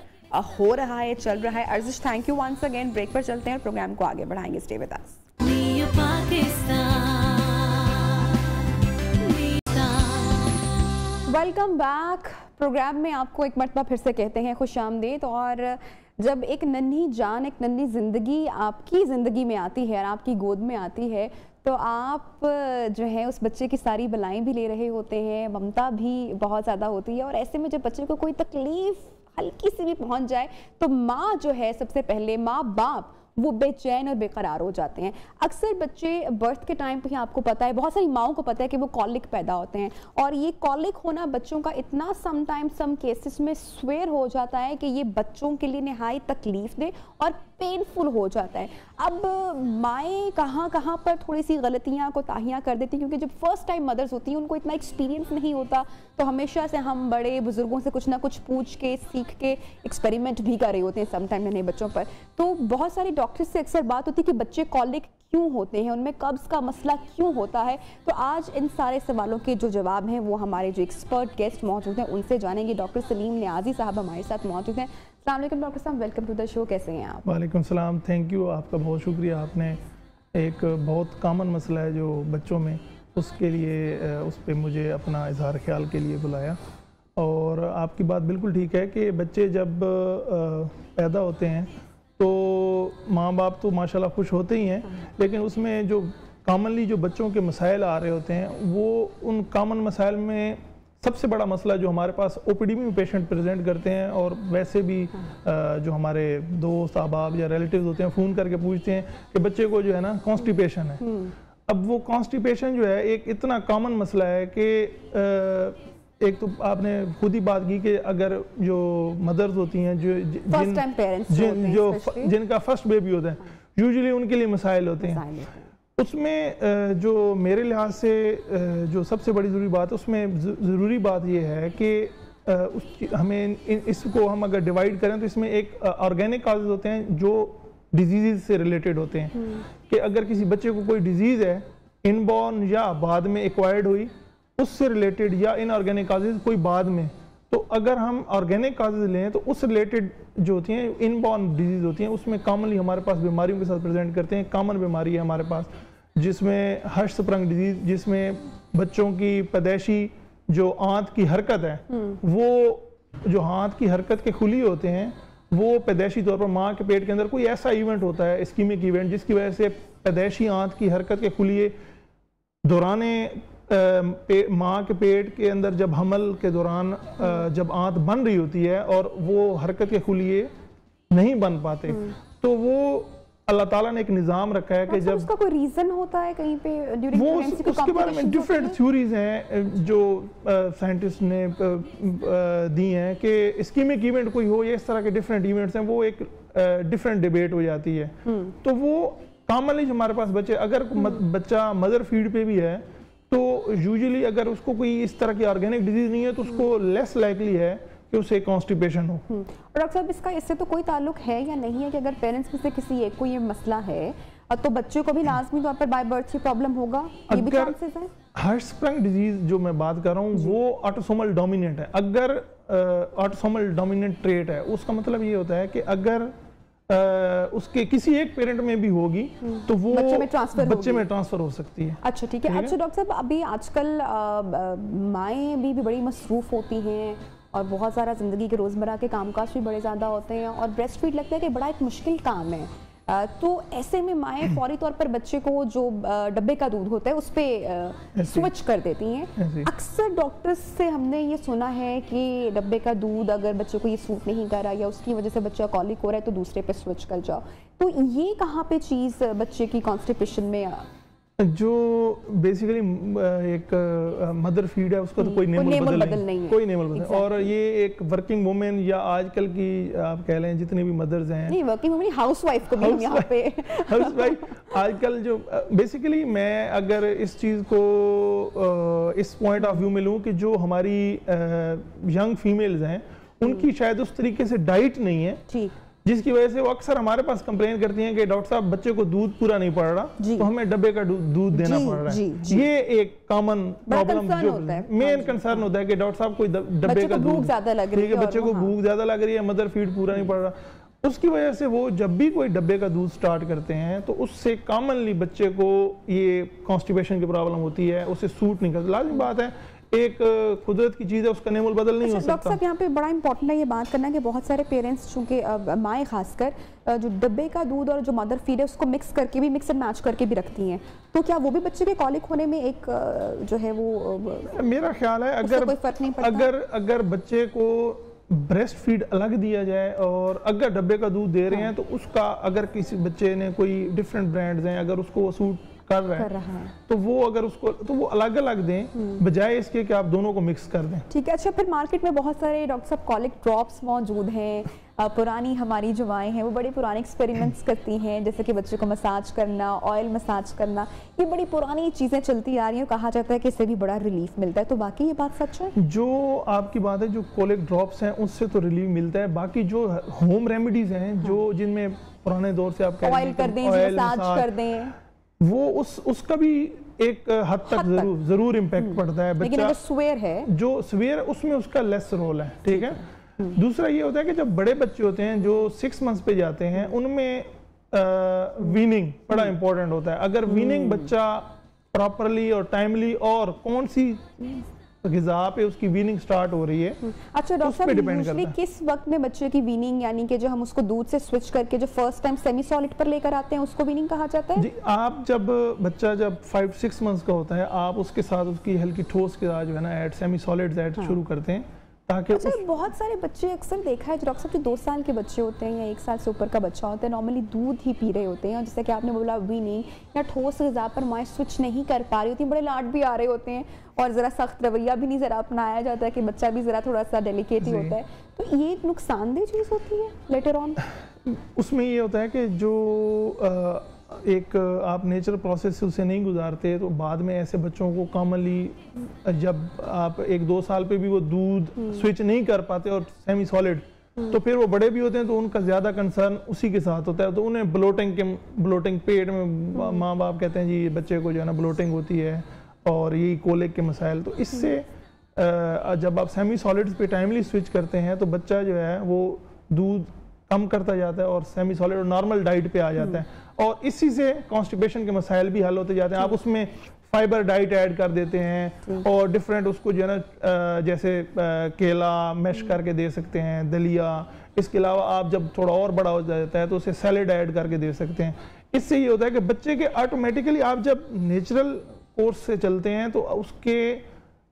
हो रहा है, चल रहा है। Arjish, thank you once again. Break पर चलते हैं और प्रोग्राम को आगे बढ़ाएंगे। Stay with us. Welcome back. Program में आपको एक मरतबा फिर से कहते हैं खुश आमदीद। और जब एक नन्ही जान, एक नन्ही ज़िंदगी आपकी ज़िंदगी में आती है और आपकी गोद में आती है, तो आप जो है उस बच्चे की सारी बलाएं भी ले रहे होते हैं, ममता भी बहुत ज़्यादा होती है। और ऐसे में जब बच्चे को कोई तकलीफ़ हल्की सी भी पहुंच जाए तो माँ जो है सबसे पहले, माँ बाप वो बेचैन और बेकरार हो जाते हैं। अक्सर बच्चे बर्थ के टाइम पे ही आपको पता है, बहुत सारी माओं को पता है कि वो कॉलिक पैदा होते हैं, और ये कॉलिक होना बच्चों का इतना सम केसेस में स्वेयर हो जाता है कि ये बच्चों के लिए नहायत तकलीफ दे और पेनफुल हो जाता है। अब माएँ कहाँ पर थोड़ी सी गलतियाँ कोताहियाँ कर देती हैं, क्योंकि जब फर्स्ट टाइम मदर्स होती हैं उनको इतना एक्सपीरियंस नहीं होता, तो हमेशा से हम बड़े बुजुर्गों से कुछ ना कुछ पूछ के सीख के एक्सपेरिमेंट भी कर रहे होते हैं समटाइम नए बच्चों पर। तो बहुत सारे डॉक्टर्स से अक्सर बात होती है कि बच्चे कॉलिक क्यों होते हैं, उनमें कब्ज़ का मसला क्यों होता है। तो आज इन सारे सवालों के जो जवाब हैं वो हमारे जो एक्सपर्ट गेस्ट मौजूद हैं उनसे जानेंगे। डॉक्टर सलीम नियाजी साहब हमारे साथ मौजूद हैं। अस्सलाम वालेकुम डॉक्टर साहब, वेलकम टू द शो। कैसे हैं आप? वालेकुम सलाम, थैंक यू, आपका बहुत शुक्रिया। आपने एक बहुत कॉमन मसला है जो बच्चों में, उसके लिए उस पर मुझे अपना इजहार ख्याल के लिए बुलाया। और आपकी बात बिल्कुल ठीक है कि बच्चे जब पैदा होते हैं तो माँ बाप तो माशाल्लाह खुश होते ही हैं, लेकिन उसमें जो कॉमनली जो बच्चों के मसाइल आ रहे होते हैं वो उन कॉमन मसाइल में सबसे बड़ा मसला जो हमारे पास ओपीडी में पेशेंट प्रेजेंट करते हैं, और वैसे भी जो हमारे दोस्त अहबाब या रिलेटिव्स होते हैं फ़ोन करके पूछते हैं कि बच्चे को जो है ना कॉन्स्टिपेशन है। अब वो कॉन्स्टिपेशन जो है एक इतना कॉमन मसला है कि एक तो आपने खुद ही बात की कि अगर जो मदर्स होती हैं जो जिनका फर्स्ट बेबी होता है, यूजुअली उनके लिए मसाइल होते हैं। उसमें जो मेरे लिहाज से जो सबसे बड़ी ज़रूरी बात है, उसमें ज़रूरी बात यह है कि हमें इसको हम अगर डिवाइड करें तो इसमें एक ऑर्गेनिक काजेज होते हैं जो डिजीज़ से रिलेटेड होते हैं, कि अगर किसी बच्चे को कोई डिजीज़ है इनबॉर्न या बाद में एक्वायर्ड हुई उससे रिलेटेड, या इनऑर्गेनिक काजेज कोई बाद में, तो अगर हम ऑर्गेनिक काजेज लें तो उस रिलेटेड जो होती हैं इनबॉर्न डिजीज़ होती हैं, उसमें कॉमनली हमारे पास बीमारियों के साथ प्रेजेंट करते हैं। कॉमन बीमारी है हमारे पास जिसमें हर्षस्प्रंग डिजीज़, जिसमें बच्चों की पैदाइशी जो आंत की हरकत है, वो जो हाथ की हरकत के खुली होते हैं वो पैदाइशी तौर पर माँ के पेट के अंदर कोई ऐसा इवेंट होता है, इस्कीमिक इवेंट, जिसकी वजह से पैदाइशी आंत की हरकत के खुलिए दौराने माँ के पेट के अंदर जब हमल के दौरान जब आंत बन रही होती है और वो हरकत के खुलिए नहीं बन पाते, तो वो अल्लाह ताला ने एक निज़ाम रखा है कि जब उसका कोई रीज़न होता है कहीं पे ड्यूरिंग प्रेगनेंसी, उसके बारे में डिफरेंट थ्योरीज हैं जो साइंटिस्ट ने दी हैं कि इस्कीमिक इवेंट कोई हो या इस तरह के डिफरेंट इवेंट्स हैं, वो एक डिफरेंट डिबेट हो जाती है। तो वो कॉमनली हमारे पास बच्चे, अगर बच्चा मदर फीड पे भी है तो यूजुअली अगर उसको कोई इस तरह की ऑर्गेनिक डिजीज नहीं है तो उसको लेस लाइकली है कि उसे कॉन्स्टिपेशन हो। और डॉक्टर साहब इसका इससे तो कोई ताल्लुक है या नहीं है कि अगर पेरेंट्स में से किसी एक को ये मसला है तो बच्चे को भी लाजमी तौर पर बाय बर्थ से प्रॉब्लम होगा? ये भी चांसेस है? हर्षस्प्रंग डिजीज जो मैं बात कर रहा हूँ वो ऑटोसोमल डोमिनेंट है। अगर ऑटोसोमल डोमिनेंट ट्रेट है, उसका मतलब ये होता है कि अगर उसके किसी एक पेरेंट में भी होगी तो वो बच्चे में ट्रांसफर हो सकती है। अच्छा ठीक है। अच्छा डॉक्टर साहब, अभी आजकल माएँ भी बड़ी मसरूफ़ होती हैं और बहुत सारा ज़िंदगी के रोज़मर्रा के कामकाज भी बड़े ज़्यादा होते हैं, और ब्रेस्ट फीड लगता है कि बड़ा एक मुश्किल काम है। तो ऐसे में माएँ फौरी तौर पर बच्चे को जो डब्बे का दूध होता है उस पर स्विच कर देती हैं। अक्सर डॉक्टर्स से हमने ये सुना है कि डब्बे का दूध अगर बच्चे को ये सूट नहीं कर रहा या उसकी वजह से बच्चा कॉलिक हो रहा है तो दूसरे पे स्विच कर जाओ। तो ये कहाँ पे चीज़ बच्चे की कॉन्स्टिपेशन में जो बेसिकली एक मदर फीड है उसका तो कोई नेमल बदल नहीं है, कोई नेमल बदल। और ये एक वर्किंग वुमेन या आजकल की आप कह लें जितनी भी मदर्स हैं, नहीं वर्किंग वुमेन, हाउसवाइफ को भी हम यहाँ पे हाउसवाइफ आजकल जो बेसिकली मैं अगर इस चीज़ को इस पॉइंट ऑफ व्यू में लूँ कि जो हमारी यंग फीमेल्स हैं उनकी शायद उस तरीके से डाइट नहीं है, ठीक, जिसकी वजह से वो अक्सर हमारे पास कंप्लेन करती हैं कि डॉक्टर साहब बच्चे को दूध पूरा नहीं पड़ रहा तो हमें डब्बे का दूध देना पड़ रहा है। ये एक कॉमन प्रॉब्लम जो मेन कंसर्न होता है कि डॉक्टर साहब कोई डब्बे का दूध ज्यादा लग रही है, बच्चे को भूख ज्यादा लग रही है, मदर फीड पूरा नहीं पड़ रहा, उसकी वजह से वो जब भी कोई डब्बे का दूध स्टार्ट करते हैं तो उससे कॉमनली बच्चे को ये कॉन्स्टिपेशन की प्रॉब्लम होती है, उसे सूट नहीं करता। लाजमी बात है, एक कुदरत की चीज़ है, उसका नेमल बदल नहीं हो सकता। डॉक्टर साहब यहाँ पे बड़ा इंपॉर्टेंट है ये बात करना कि बहुत सारे पेरेंट्स चूँकि माएँ खासकर जो डब्बे का दूध और जो मदर फीड है उसको मिक्स करके भी, मिक्स एंड मैच करके भी रखती हैं, तो क्या वो भी बच्चे के कॉलिक होने में एक जो है वो, मेरा ख्याल है अगर कोई फर्क नहीं पड़ता? अगर बच्चे को ब्रेस्ट फीड अलग दिया जाए, और अगर डब्बे का दूध दे रहे हैं तो उसका अगर किसी बच्चे ने कोई डिफरेंट ब्रांड्स हैं अगर उसको वो सूट कर रहा है तो वो अगर उसको तो वो अलग अलग दें बजाय इसके कि आप दोनों को मिक्स कर दें। ठीक है। अच्छा, फिर मार्केट में बहुत सारे डॉक्टर साहब कॉलिक ड्रॉप्स मौजूद हैं, पुरानी हमारी जो माएँ हैं वो बड़े पुराने एक्सपेरिमेंट्स करती हैं, जैसे कि बच्चे को मसाज करना, ऑयल मसाज करना, ये बड़ी पुरानी चीज़ें चलती आ रही हैं। कहा जाता है कि इससे भी बड़ा रिलीफ मिलता है, तो बाकी ये बात सच है? जो आपकी बात है, जो कॉलिक ड्रॉप्स हैं उससे तो रिलीफ मिलता है, बाकी जो होम रेमेडीज हैं जो जिनमें पुराने दौर से आप ऑयल कर दें, मसाज कर दें, वो उसका भी एक हद तक जरूर इम्पैक्ट पड़ता है। लेकिन अगर स्वेयर है, जो स्वेयर उसमें उसका लेस रोल है, ठीक है। दूसरा ये होता है कि जब बड़े बच्चे होते हैं जो 6 मंथ्स पे जाते हैं उनमें वीनिंग बड़ा इंपॉर्टेंट होता है। अगर वीनिंग बच्चा प्रॉपरली और टाइमली और कौन सी ग़िज़ा पे उसकी वीनिंग स्टार्ट हो रही है, अच्छा डॉक्टर साहब, यूजुअली किस वक्त में बच्चे की वीनिंग, यानी कि जो हम उसको दूध से स्विच करके जो फर्स्ट टाइम सेमी सॉलिड पर लेकर आते हैं उसको वीनिंग कहा जाता है? जी, आप जब बच्चा जब 5-6 मंथ्स का होता है आप उसके साथ उसकी हल्की ठोस ग़िज़ा जो है ना ऐड सेमी सॉलिड्स ऐड शुरू करते हैं ताकि अच्छा, बहुत सारे बच्चे अक्सर देखा है जो डॉक्टर साहब जो 2 साल के बच्चे होते हैं या 1 साल से ऊपर का बच्चा होता है नॉर्मली दूध ही पी रहे होते हैं, और जैसे कि आपने बोला वीनिंग या ठोस ग़िज़ा पर माएँ स्विच नहीं कर पा रही होती, बड़े लाड भी आ रहे होते हैं और ज़रा सख्त रवैया भी नहीं ज़रा अपनाया जाता है कि बच्चा भी ज़रा थोड़ा सा डेलिकेट ही होता है, तो ये एक नुकसानदेह चीज़ होती है लेटर ऑन? उसमें ये होता है कि जो एक आप नेचुरल प्रोसेस से उसे नहीं गुजारते तो बाद में ऐसे बच्चों को कॉमनली जब आप 1-2 साल पे भी वो दूध स्विच नहीं कर पाते और सेमी सॉलिड, तो फिर वो बड़े भी होते हैं तो उनका ज़्यादा कंसर्न उसी के साथ होता है, तो उन्हें ब्लोटिंग पेट में माँ बाप कहते हैं जी बच्चे को जो है ना ब्लोटिंग होती है और यही कोलिक के मसाइल। तो इससे जब आप सेमी सॉलिड्स पे टाइमली स्विच करते हैं तो बच्चा जो है वो दूध कम करता जाता है और सेमी सॉलिड और नॉर्मल डाइट पे आ जाता है, और इसी से कॉन्स्टिपेशन के मसाइल भी हल होते जाते हैं। आप उसमें फाइबर डाइट ऐड कर देते हैं और डिफरेंट उसको जो है ना जैसे केला मैश करके दे सकते हैं, दलिया, इसके अलावा आप जब थोड़ा और बड़ा हो जाता है तो उसे सैलेड ऐड करके दे सकते हैं। इससे ये होता है कि बच्चे के ऑटोमेटिकली आप जब नेचुरल कोर्स से चलते हैं तो उसके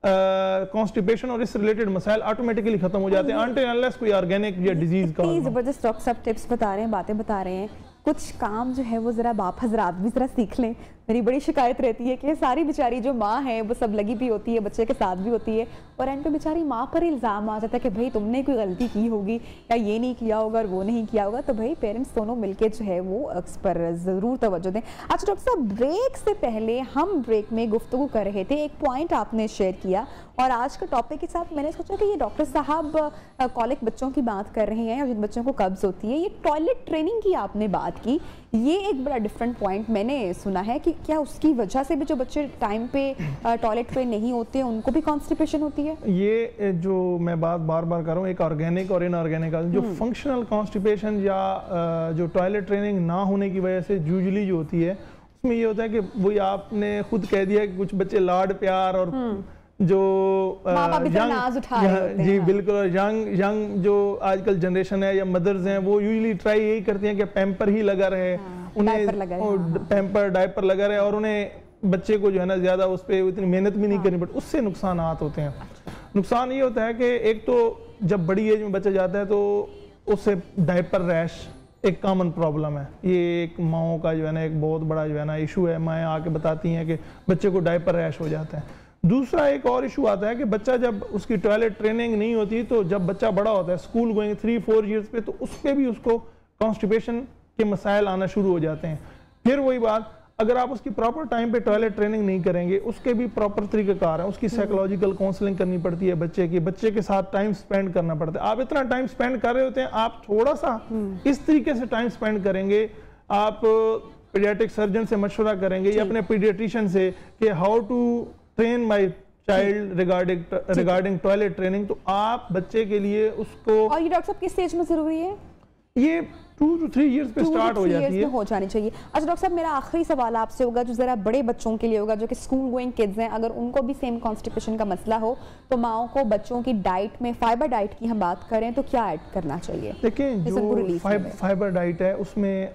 कॉन्स्टिपेशन और इस रिलेटेड मसाइल ऑटोमेटिकली खत्म हो जाते हैं अनटिल अनलेस कोई ऑर्गेनिक या डिजीज का। जबरदस्त डॉक्टर साहब टिप्स बता रहे हैं, बातें बता रहे हैं, कुछ काम जो है वो ज़रा बाप हजरात भी ज़रा सीख लें। मेरी बड़ी शिकायत रहती है कि सारी बेचारी जो माँ है वो सब लगी भी होती है, बच्चे के साथ भी होती है, और एंड पे बेचारी माँ पर इल्ज़ाम आ जाता है कि भाई तुमने कोई गलती की होगी या ये नहीं किया होगा और वो नहीं किया होगा। तो भाई पेरेंट्स दोनों मिलके जो है वो उस पर ज़रूर तवज्जो दें। अच्छा डॉक्टर साहब, ब्रेक से पहले हम ब्रेक में गुफ्तगू कर रहे थे, एक पॉइंट आपने शेयर किया और आज का टॉपिक के साथ मैंने सोचा कि ये डॉक्टर साहब कॉलिक बच्चों की बात कर रहे हैं और जिन बच्चों को कब्ज़ होती है, ये टॉयलेट ट्रेनिंग की आपने बात की, ये एक बड़ा डिफरेंट पॉइंट मैंने सुना है कि क्या उसकी वजह से भी जो बच्चे टाइम पे टॉयलेट पे नहीं होते हैं उनको भी कॉन्स्टिपेशन होती है? ये जो मैं बात बार बार कर रहा हूँ, एक ऑर्गेनिक और इनऑर्गेनिक, जो फंक्शनल कॉन्स्टिपेशन या जो टॉयलेट ट्रेनिंग ना होने की वजह से यूजुअली जो होती है उसमें ये होता है कि वही आपने खुद कह दिया कि कुछ बच्चे लाड प्यार और जो यंग, जी बिल्कुल, यंग जो आजकल जनरेशन है या मदर्स हैं वो यूजुअली ट्राई यही करती हैं कि पैम्पर ही लगा रहे, उन्हें पैम्पर डायपर लगा रहे और उन्हें बच्चे को जो है ना ज़्यादा उस पर इतनी मेहनत भी नहीं करनी पड़ती, उससे नुकसान होते हैं। नुकसान ये होता है कि एक तो जब बड़ी एज में बच्चा जाता है तो उससे डायपर रैश एक कॉमन प्रॉब्लम है, ये एक माओं का जो है ना एक बहुत बड़ा जो है ना इशू है, माएँ आके बताती हैं कि बच्चे को डायपर रैश हो जाता है। दूसरा एक और इशू आता है कि बच्चा जब उसकी टॉयलेट ट्रेनिंग नहीं होती तो जब बच्चा बड़ा होता है स्कूल गोइंग 3-4 ईयर्स पे, तो उस पर भी उसको कॉन्स्टिपेशन के मसाइल आना शुरू हो जाते हैं। फिर वही बात, अगर आप उसकी प्रॉपर टाइम पे टॉयलेट ट्रेनिंग नहीं करेंगे, उसके भी प्रॉपर तरीक़ाकार है, उसकी साइकोलॉजिकल काउंसलिंग करनी पड़ती है, बच्चे के साथ टाइम स्पेंड करना पड़ता है। आप इतना टाइम स्पेंड कर रहे होते हैं, आप थोड़ा सा इस तरीके से टाइम स्पेंड करेंगे, आप पीडियाट्रिक सर्जन से मशवरा करेंगे या अपने पीडियाट्रिशियन से कि how to train my child regarding toilet training, तो आप बच्चे के लिए उसको, और ये डॉक्टर साहब किस स्टेज में जरूरी है? ये 2 to 3 ईयर्स पे स्टार्ट हो जाती है, हो जानी चाहिए। अच्छा डॉक्टर साहब, मेरा आखिरी सवाल आपसे होगा जो जरा बड़े बच्चों के लिए होगा, जो कि स्कूल गोइंग किड्स हैं, अगर उनको भी सेम कॉन्स्टिपेशन का मसला हो तो माओं को बच्चों की डाइट में फाइबर डाइट की हम बात करें तो क्या ऐड करना चाहिए? देखिए, जो फाइबर डाइट है उसमें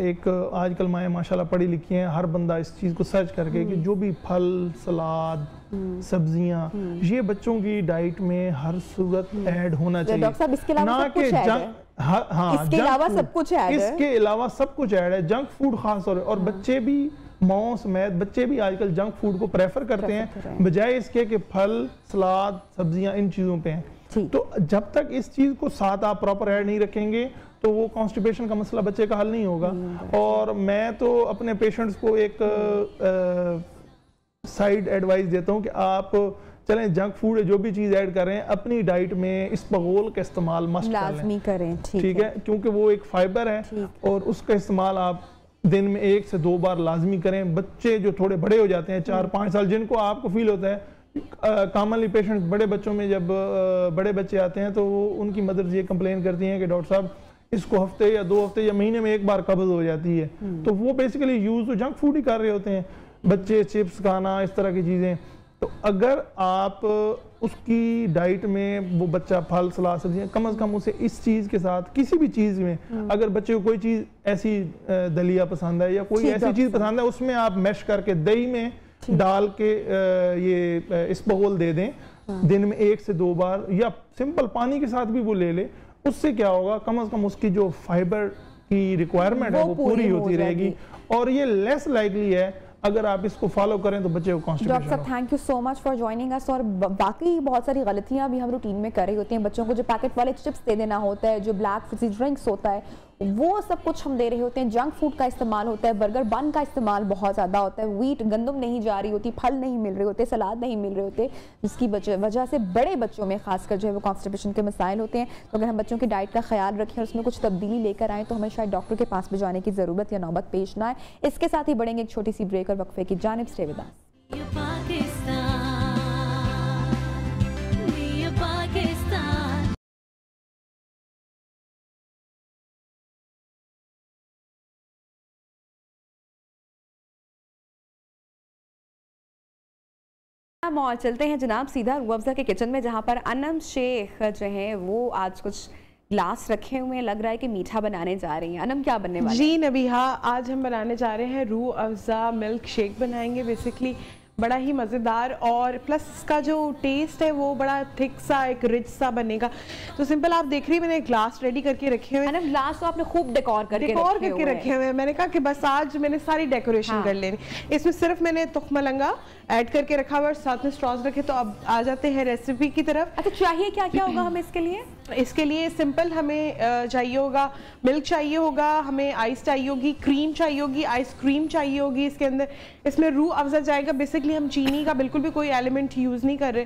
एक आजकल माएँ माशाल्लाह पढ़ी लिखी हैं, हर बंदा इस चीज़ को सर्च करके कि जो भी फल, सलाद, सब्जियां, ये बच्चों की डाइट में हर सूरत ऐड होना चाहिए। डॉक्टर साहब इसके अलावा सब कुछ ऐड है? हाँ, इसके अलावा सब कुछ ऐड है? इसके अलावा सब कुछ ऐड है, जंक फूड खास और बच्चे भी मांस मैद, बच्चे भी आजकल जंक फूड को प्रेफर करते हैं बजाय इसके कि फल सलाद सब्जियां इन चीजों पे हैं। तो जब तक इस चीज को साथ आप प्रॉपर ऐड नहीं रखेंगे तो वो कॉन्स्टिपेशन का मसला बच्चे का हल नहीं होगा। और मैं तो अपने पेशेंट्स को एक साइड एडवाइस देता हूँ कि आप चलें जंक फूड जो भी चीज़ ऐड कर रहे हैं अपनी डाइट में इसबगोल का इस्तेमाल मस्ट लाजमी करें, ठीक है, क्योंकि वो एक फाइबर है और उसका इस्तेमाल आप दिन में 1 से 2 बार लाजमी करें। बच्चे जो थोड़े बड़े हो जाते हैं 4-5 साल, जिनको आपको फील होता है कॉमनली पेशेंट्स बड़े बच्चों में जब बड़े बच्चे आते हैं तो उनकी मदर ये कंप्लेन करती हैं कि डॉक्टर साहब इसको हफ्ते या 2 हफ्ते या महीने में 1 बार कब्ज हो जाती है। तो वो बेसिकली यूज तो जंक फूड ही कर रहे होते हैं बच्चे, चिप्स खाना इस तरह की चीज़ें। तो अगर आप उसकी डाइट में वो बच्चा फल सलाद सब्जियां कम से कम उसे इस चीज़ के साथ किसी भी चीज़ में, अगर बच्चे को कोई चीज़ ऐसी दलिया पसंद है या कोई ऐसी चीज़ पसंद है उसमें आप मैश करके दही में डाल के ये इसबगोल दे दें दिन में 1 से 2 बार, या सिंपल पानी के साथ भी वो ले ले। उससे क्या होगा, कम से कम उसकी जो फाइबर की रिक्वायरमेंट है वो पूरी होती रहेगी और ये लेस लाइकली है अगर आप इसको फॉलो करें तो बच्चे को कॉन्स्टिपेशन। डॉक्टर साहब thank you so much for joining us. और बाकी बहुत सारी गलतियां भी हम रूटीन में कर रही होती हैं। बच्चों को जो पैकेट वाले चिप्स दे देना होता है, जो ब्लैक फिजी ड्रिंक्स होता है, वो सब कुछ हम दे रहे होते हैं। जंक फूड का इस्तेमाल होता है, बर्गर बन का इस्तेमाल बहुत ज़्यादा होता है, व्हीट गंदम नहीं जा रही होती, फल नहीं मिल रहे होते, सलाद नहीं मिल रहे होते, जिसकी वजह से बड़े बच्चों में खासकर जो है वो कॉन्स्टिपेशन के मसाइल होते हैं। तो अगर हम बच्चों की डाइट का ख्याल रखें और उसमें कुछ तब्दीली लेकर आएँ तो हमें शायद डॉक्टर के पास भी जाने की ज़रूरत या नौबत पेश ना आए। इसके साथ ही बढ़ेंगे एक छोटी सी ब्रेक और वक्फे की जानिब। स्टे विद अस। और चलते हैं जनाब सीधा रूह अफ़ज़ा के किचन में, जहाँ पर अनम शेख जो है वो आज कुछ ग्लास रखे हुए हैं, लग रहा है कि मीठा बनाने जा रही हैं। अनम क्या बनने वाला है? जी नबीहा, आज हम बनाने जा रहे हैं रूह अफ़ज़ा मिल्क शेक बनाएंगे। बेसिकली बड़ा ही मज़ेदार और प्लस इसका जो टेस्ट है वो बड़ा थिक सा एक रिच सा बनेगा। तो सिंपल आप देख रही हैं मैंने ग्लास रेडी करके रखे हुए हैं। ग्लास तो आपने खूब डेकोर करके रखे हुए हैं। मैंने कहा कि बस आज मैंने सारी डेकोरेशन कर लेनी। इसमें सिर्फ मैंने तुखमलंगा ऐड करके रखा हुआ और साथ में स्ट्रॉस रखे। तो अब आ जाते हैं रेसिपी की तरफ। अच्छा, चाहिए क्या क्या होगा हमें इसके लिए? इसके लिए सिंपल हमें चाहिए होगा मिल्क चाहिए होगा, हमें आइस चाहिए होगी, क्रीम चाहिए होगी, आइसक्रीम चाहिए होगी। इसके अंदर इसमें रूह अफ़ज़ा जाएगा। बेसिकली हम चीनी का बिल्कुल भी कोई एलिमेंट यूज़ नहीं कर रहे,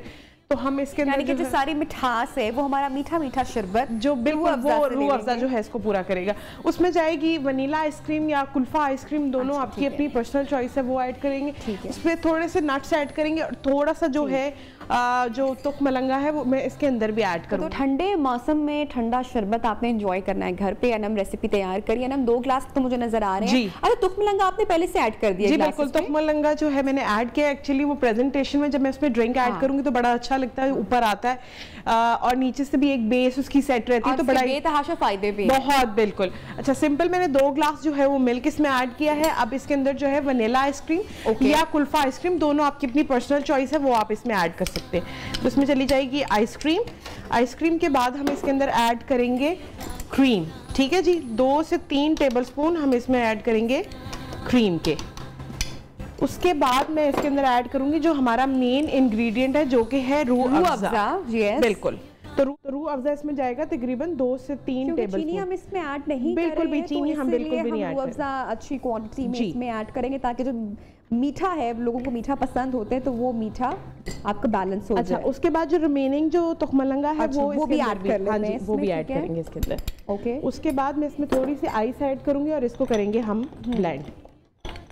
तो हम इसके अंदर जो सारी मिठास है वो हमारा मीठा मीठा शरबत जो बिल्कुल वो रूह अफ़ज़ा जो है इसको पूरा करेगा। उसमें जाएगी वनीला आइसक्रीम या कुल्फा आइसक्रीम, दोनों आपकी अपनी पर्सनल चॉइस है, वो ऐड करेंगे। उसमें थोड़े से नट्स ऐड करेंगे और थोड़ा सा जो है जो तुखमलंगा है वो मैं इसके अंदर भी ऐड करूँ। तो ठंडे मौसम में ठंडा शरबत आपने एंजॉय करना है घर पे। अनम रेसिपी तैयार करी। अनम 2 ग्लास तो मुझे नजर आ रहे हैं। अच्छा, तुखमलंगा आपने पहले से ऐड कर दिया? जी बिल्कुल, तुखमलंगा जो है मैंने ऐड किया। एक्चुअली वो प्रेजेंटेशन में जब मैं उसमें ड्रिंक ऐड करूंगी तो बड़ा अच्छा लगता है, ऊपर आता है और नीचे से भी एक बेस उसकी सेट रहती है, तो बड़ा बेतहाशा फायदे भी बहुत। बिल्कुल। अच्छा, सिंपल मैंने 2 ग्लास जो है वो मिल्क इसमें ऐड किया है। अब इसके अंदर जो है वनीला आइसक्रीम या कुल्फा आइसक्रीम, दोनों आपकी अपनी पर्सनल चॉइस है, वो आप इसमें ऐड कर सकते हैं। तो इसमें चली जाएगी आइसक्रीम। आइसक्रीम के बाद हम इसके अंदर ऐड करेंगे क्रीम। ठीक है जी, 2 से 3 टेबलस्पून हम इसमें ऐड करेंगे क्रीम के। उसके बाद मैं इसके अंदर ऐड करूंगी जो हमारा मेन इंग्रेडिएंट है, जो कि है रूह अफ़ज़ा। बिल्कुल, तो रूह अफ़ज़ा इसमें जाएगा तकरीबन 2 से 3 टेबलस्पून। चीनी हम इसमें ऐड नहीं बिल्कुल भी चीनी हम बिल्कुल भी नहीं ऐड करेंगे। रूह अफ़ज़ा अच्छी क्वांटिटी में इसमें ऐड करेंगे ताकि जो मीठा है, लोगों को मीठा पसंद होते हैं, तो वो मीठा आपका बैलेंस हो जाए। अच्छा, उसके बाद जो रिमेनिंग जो तुखमलंगा है वो भी ऐड कर लेते हैं। वो भी ऐड करेंगे इसके अंदर। ओके, उसके बाद मैं इसमें थोड़ी सी आइस ऐड करूंगी और इसको करेंगे हम ब्लेंड।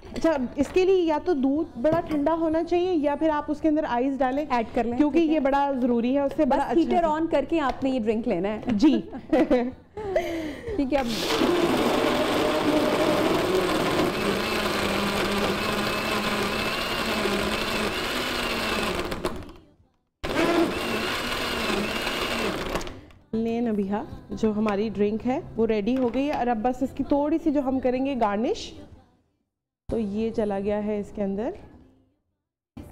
अच्छा, इसके लिए या तो दूध बड़ा ठंडा होना चाहिए या फिर आप उसके अंदर आइस डालें, ऐड कर लें, क्योंकि ये बड़ा जरूरी है। उससे बड़ा हीटर ऑन करके आपने ये ड्रिंक लेना है जी। ठीक है। अब लेन अभिहा जो हमारी ड्रिंक है वो रेडी हो गई है और अब बस इसकी थोड़ी सी जो हम करेंगे गार्निश। तो ये चला गया है इसके अंदर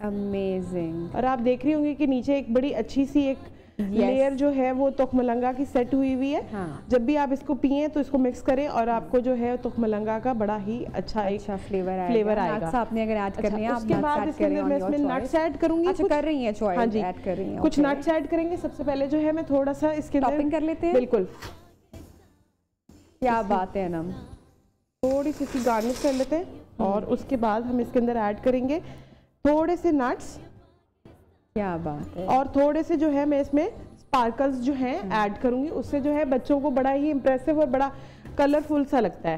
अमेजिंग। और आप देख रही होंगी कि नीचे एक बड़ी अच्छी सी एक लेयर जो है वो तुखमलंगा की सेट हुई हुई है। हाँ। जब भी आप इसको पिए तो इसको मिक्स करें और आपको जो है तुखमलंगा का बड़ा ही अच्छा फ्लेवर आएगा। आपने अगर ऐड करनी है, उसके बाद इसके अंदर मैं इसमें नट्स ऐड करूंगी। अच्छा, कर रही हैं चॉइस? हाँ जी, ऐड कर रही हैं। कुछ नट्स ऐड करेंगे। सबसे पहले जो है मैं थोड़ा सा इसके अंदर टॉपिंग कर लेते हैं। बिल्कुल, क्या बात है अनम, थोड़ी सी इसकी गार्निश कर लेते हैं और उसके बाद हम इसके अंदर ऐड करेंगे थोड़े से नट्स। क्या बात है। और थोड़े से जो है मैं इसमें स्पार्कल्स जो हैं ऐड करूंगी। उससे जो है बच्चों को बड़ा ही इम्प्रेसिव और बड़ा कलरफुल सा लगता है।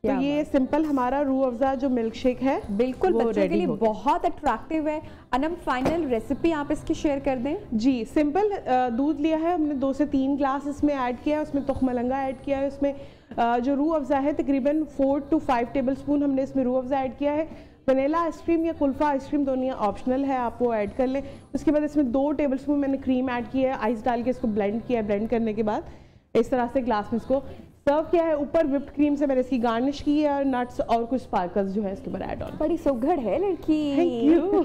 तो ये सिंपल हमारा रूह अफ़ज़ा जो मिल्क शेक है, बिल्कुल बच्चों के लिए बहुत अट्रैक्टिव है। अनम, फाइनल रेसिपी आप इसकी शेयर कर दें। जी, सिंपल दूध लिया है हमने, 2 से 3 ग्लास इसमें ऐड किया है, उसमें तुखमलंगा ऐड किया है, उसमें जो रूह अफ़ज़ा है तकरीबन 4 to 5 टेबलस्पून हमने इसमें रूह अफ़ज़ा ऐड किया है। वनीला आइसक्रीम या कुल्फ़ा आइसक्रीम दोनों ऑप्शनल है, आप वो ऐड कर लें। उसके बाद इसमें 2 टेबलस्पून मैंने क्रीम ऐड किया है, आइस डाल के इसको ब्लेंड किया है। ब्लेंड करने के बाद इस तरह से ग्लास में इसको सर्व किया है। ऊपर व्हिप्ड क्रीम से मैंने इसकी गार्निश की है और नट्स और कुछ स्पार्कल्स जो है इसके ऊपर ऐड ऑन। बड़ी सुघड़ है लड़की। Thank you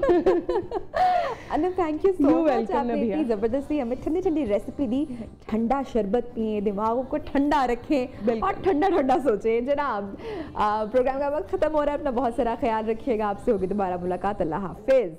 Anam, thank you so much. आपने इतनी जबरदस्ती हमें ठंडी ठंडी रेसिपी दी। ठंडा शरबत पिए, दिमागों को ठंडा रखें और ठंडा ठंडा सोचें। जनाब, प्रोग्राम का वक्त खत्म हो रहा है। अपना बहुत सारा ख्याल रखिएगा। आपसे होगी दोबारा मुलाकात। अल्लाह हाफिज।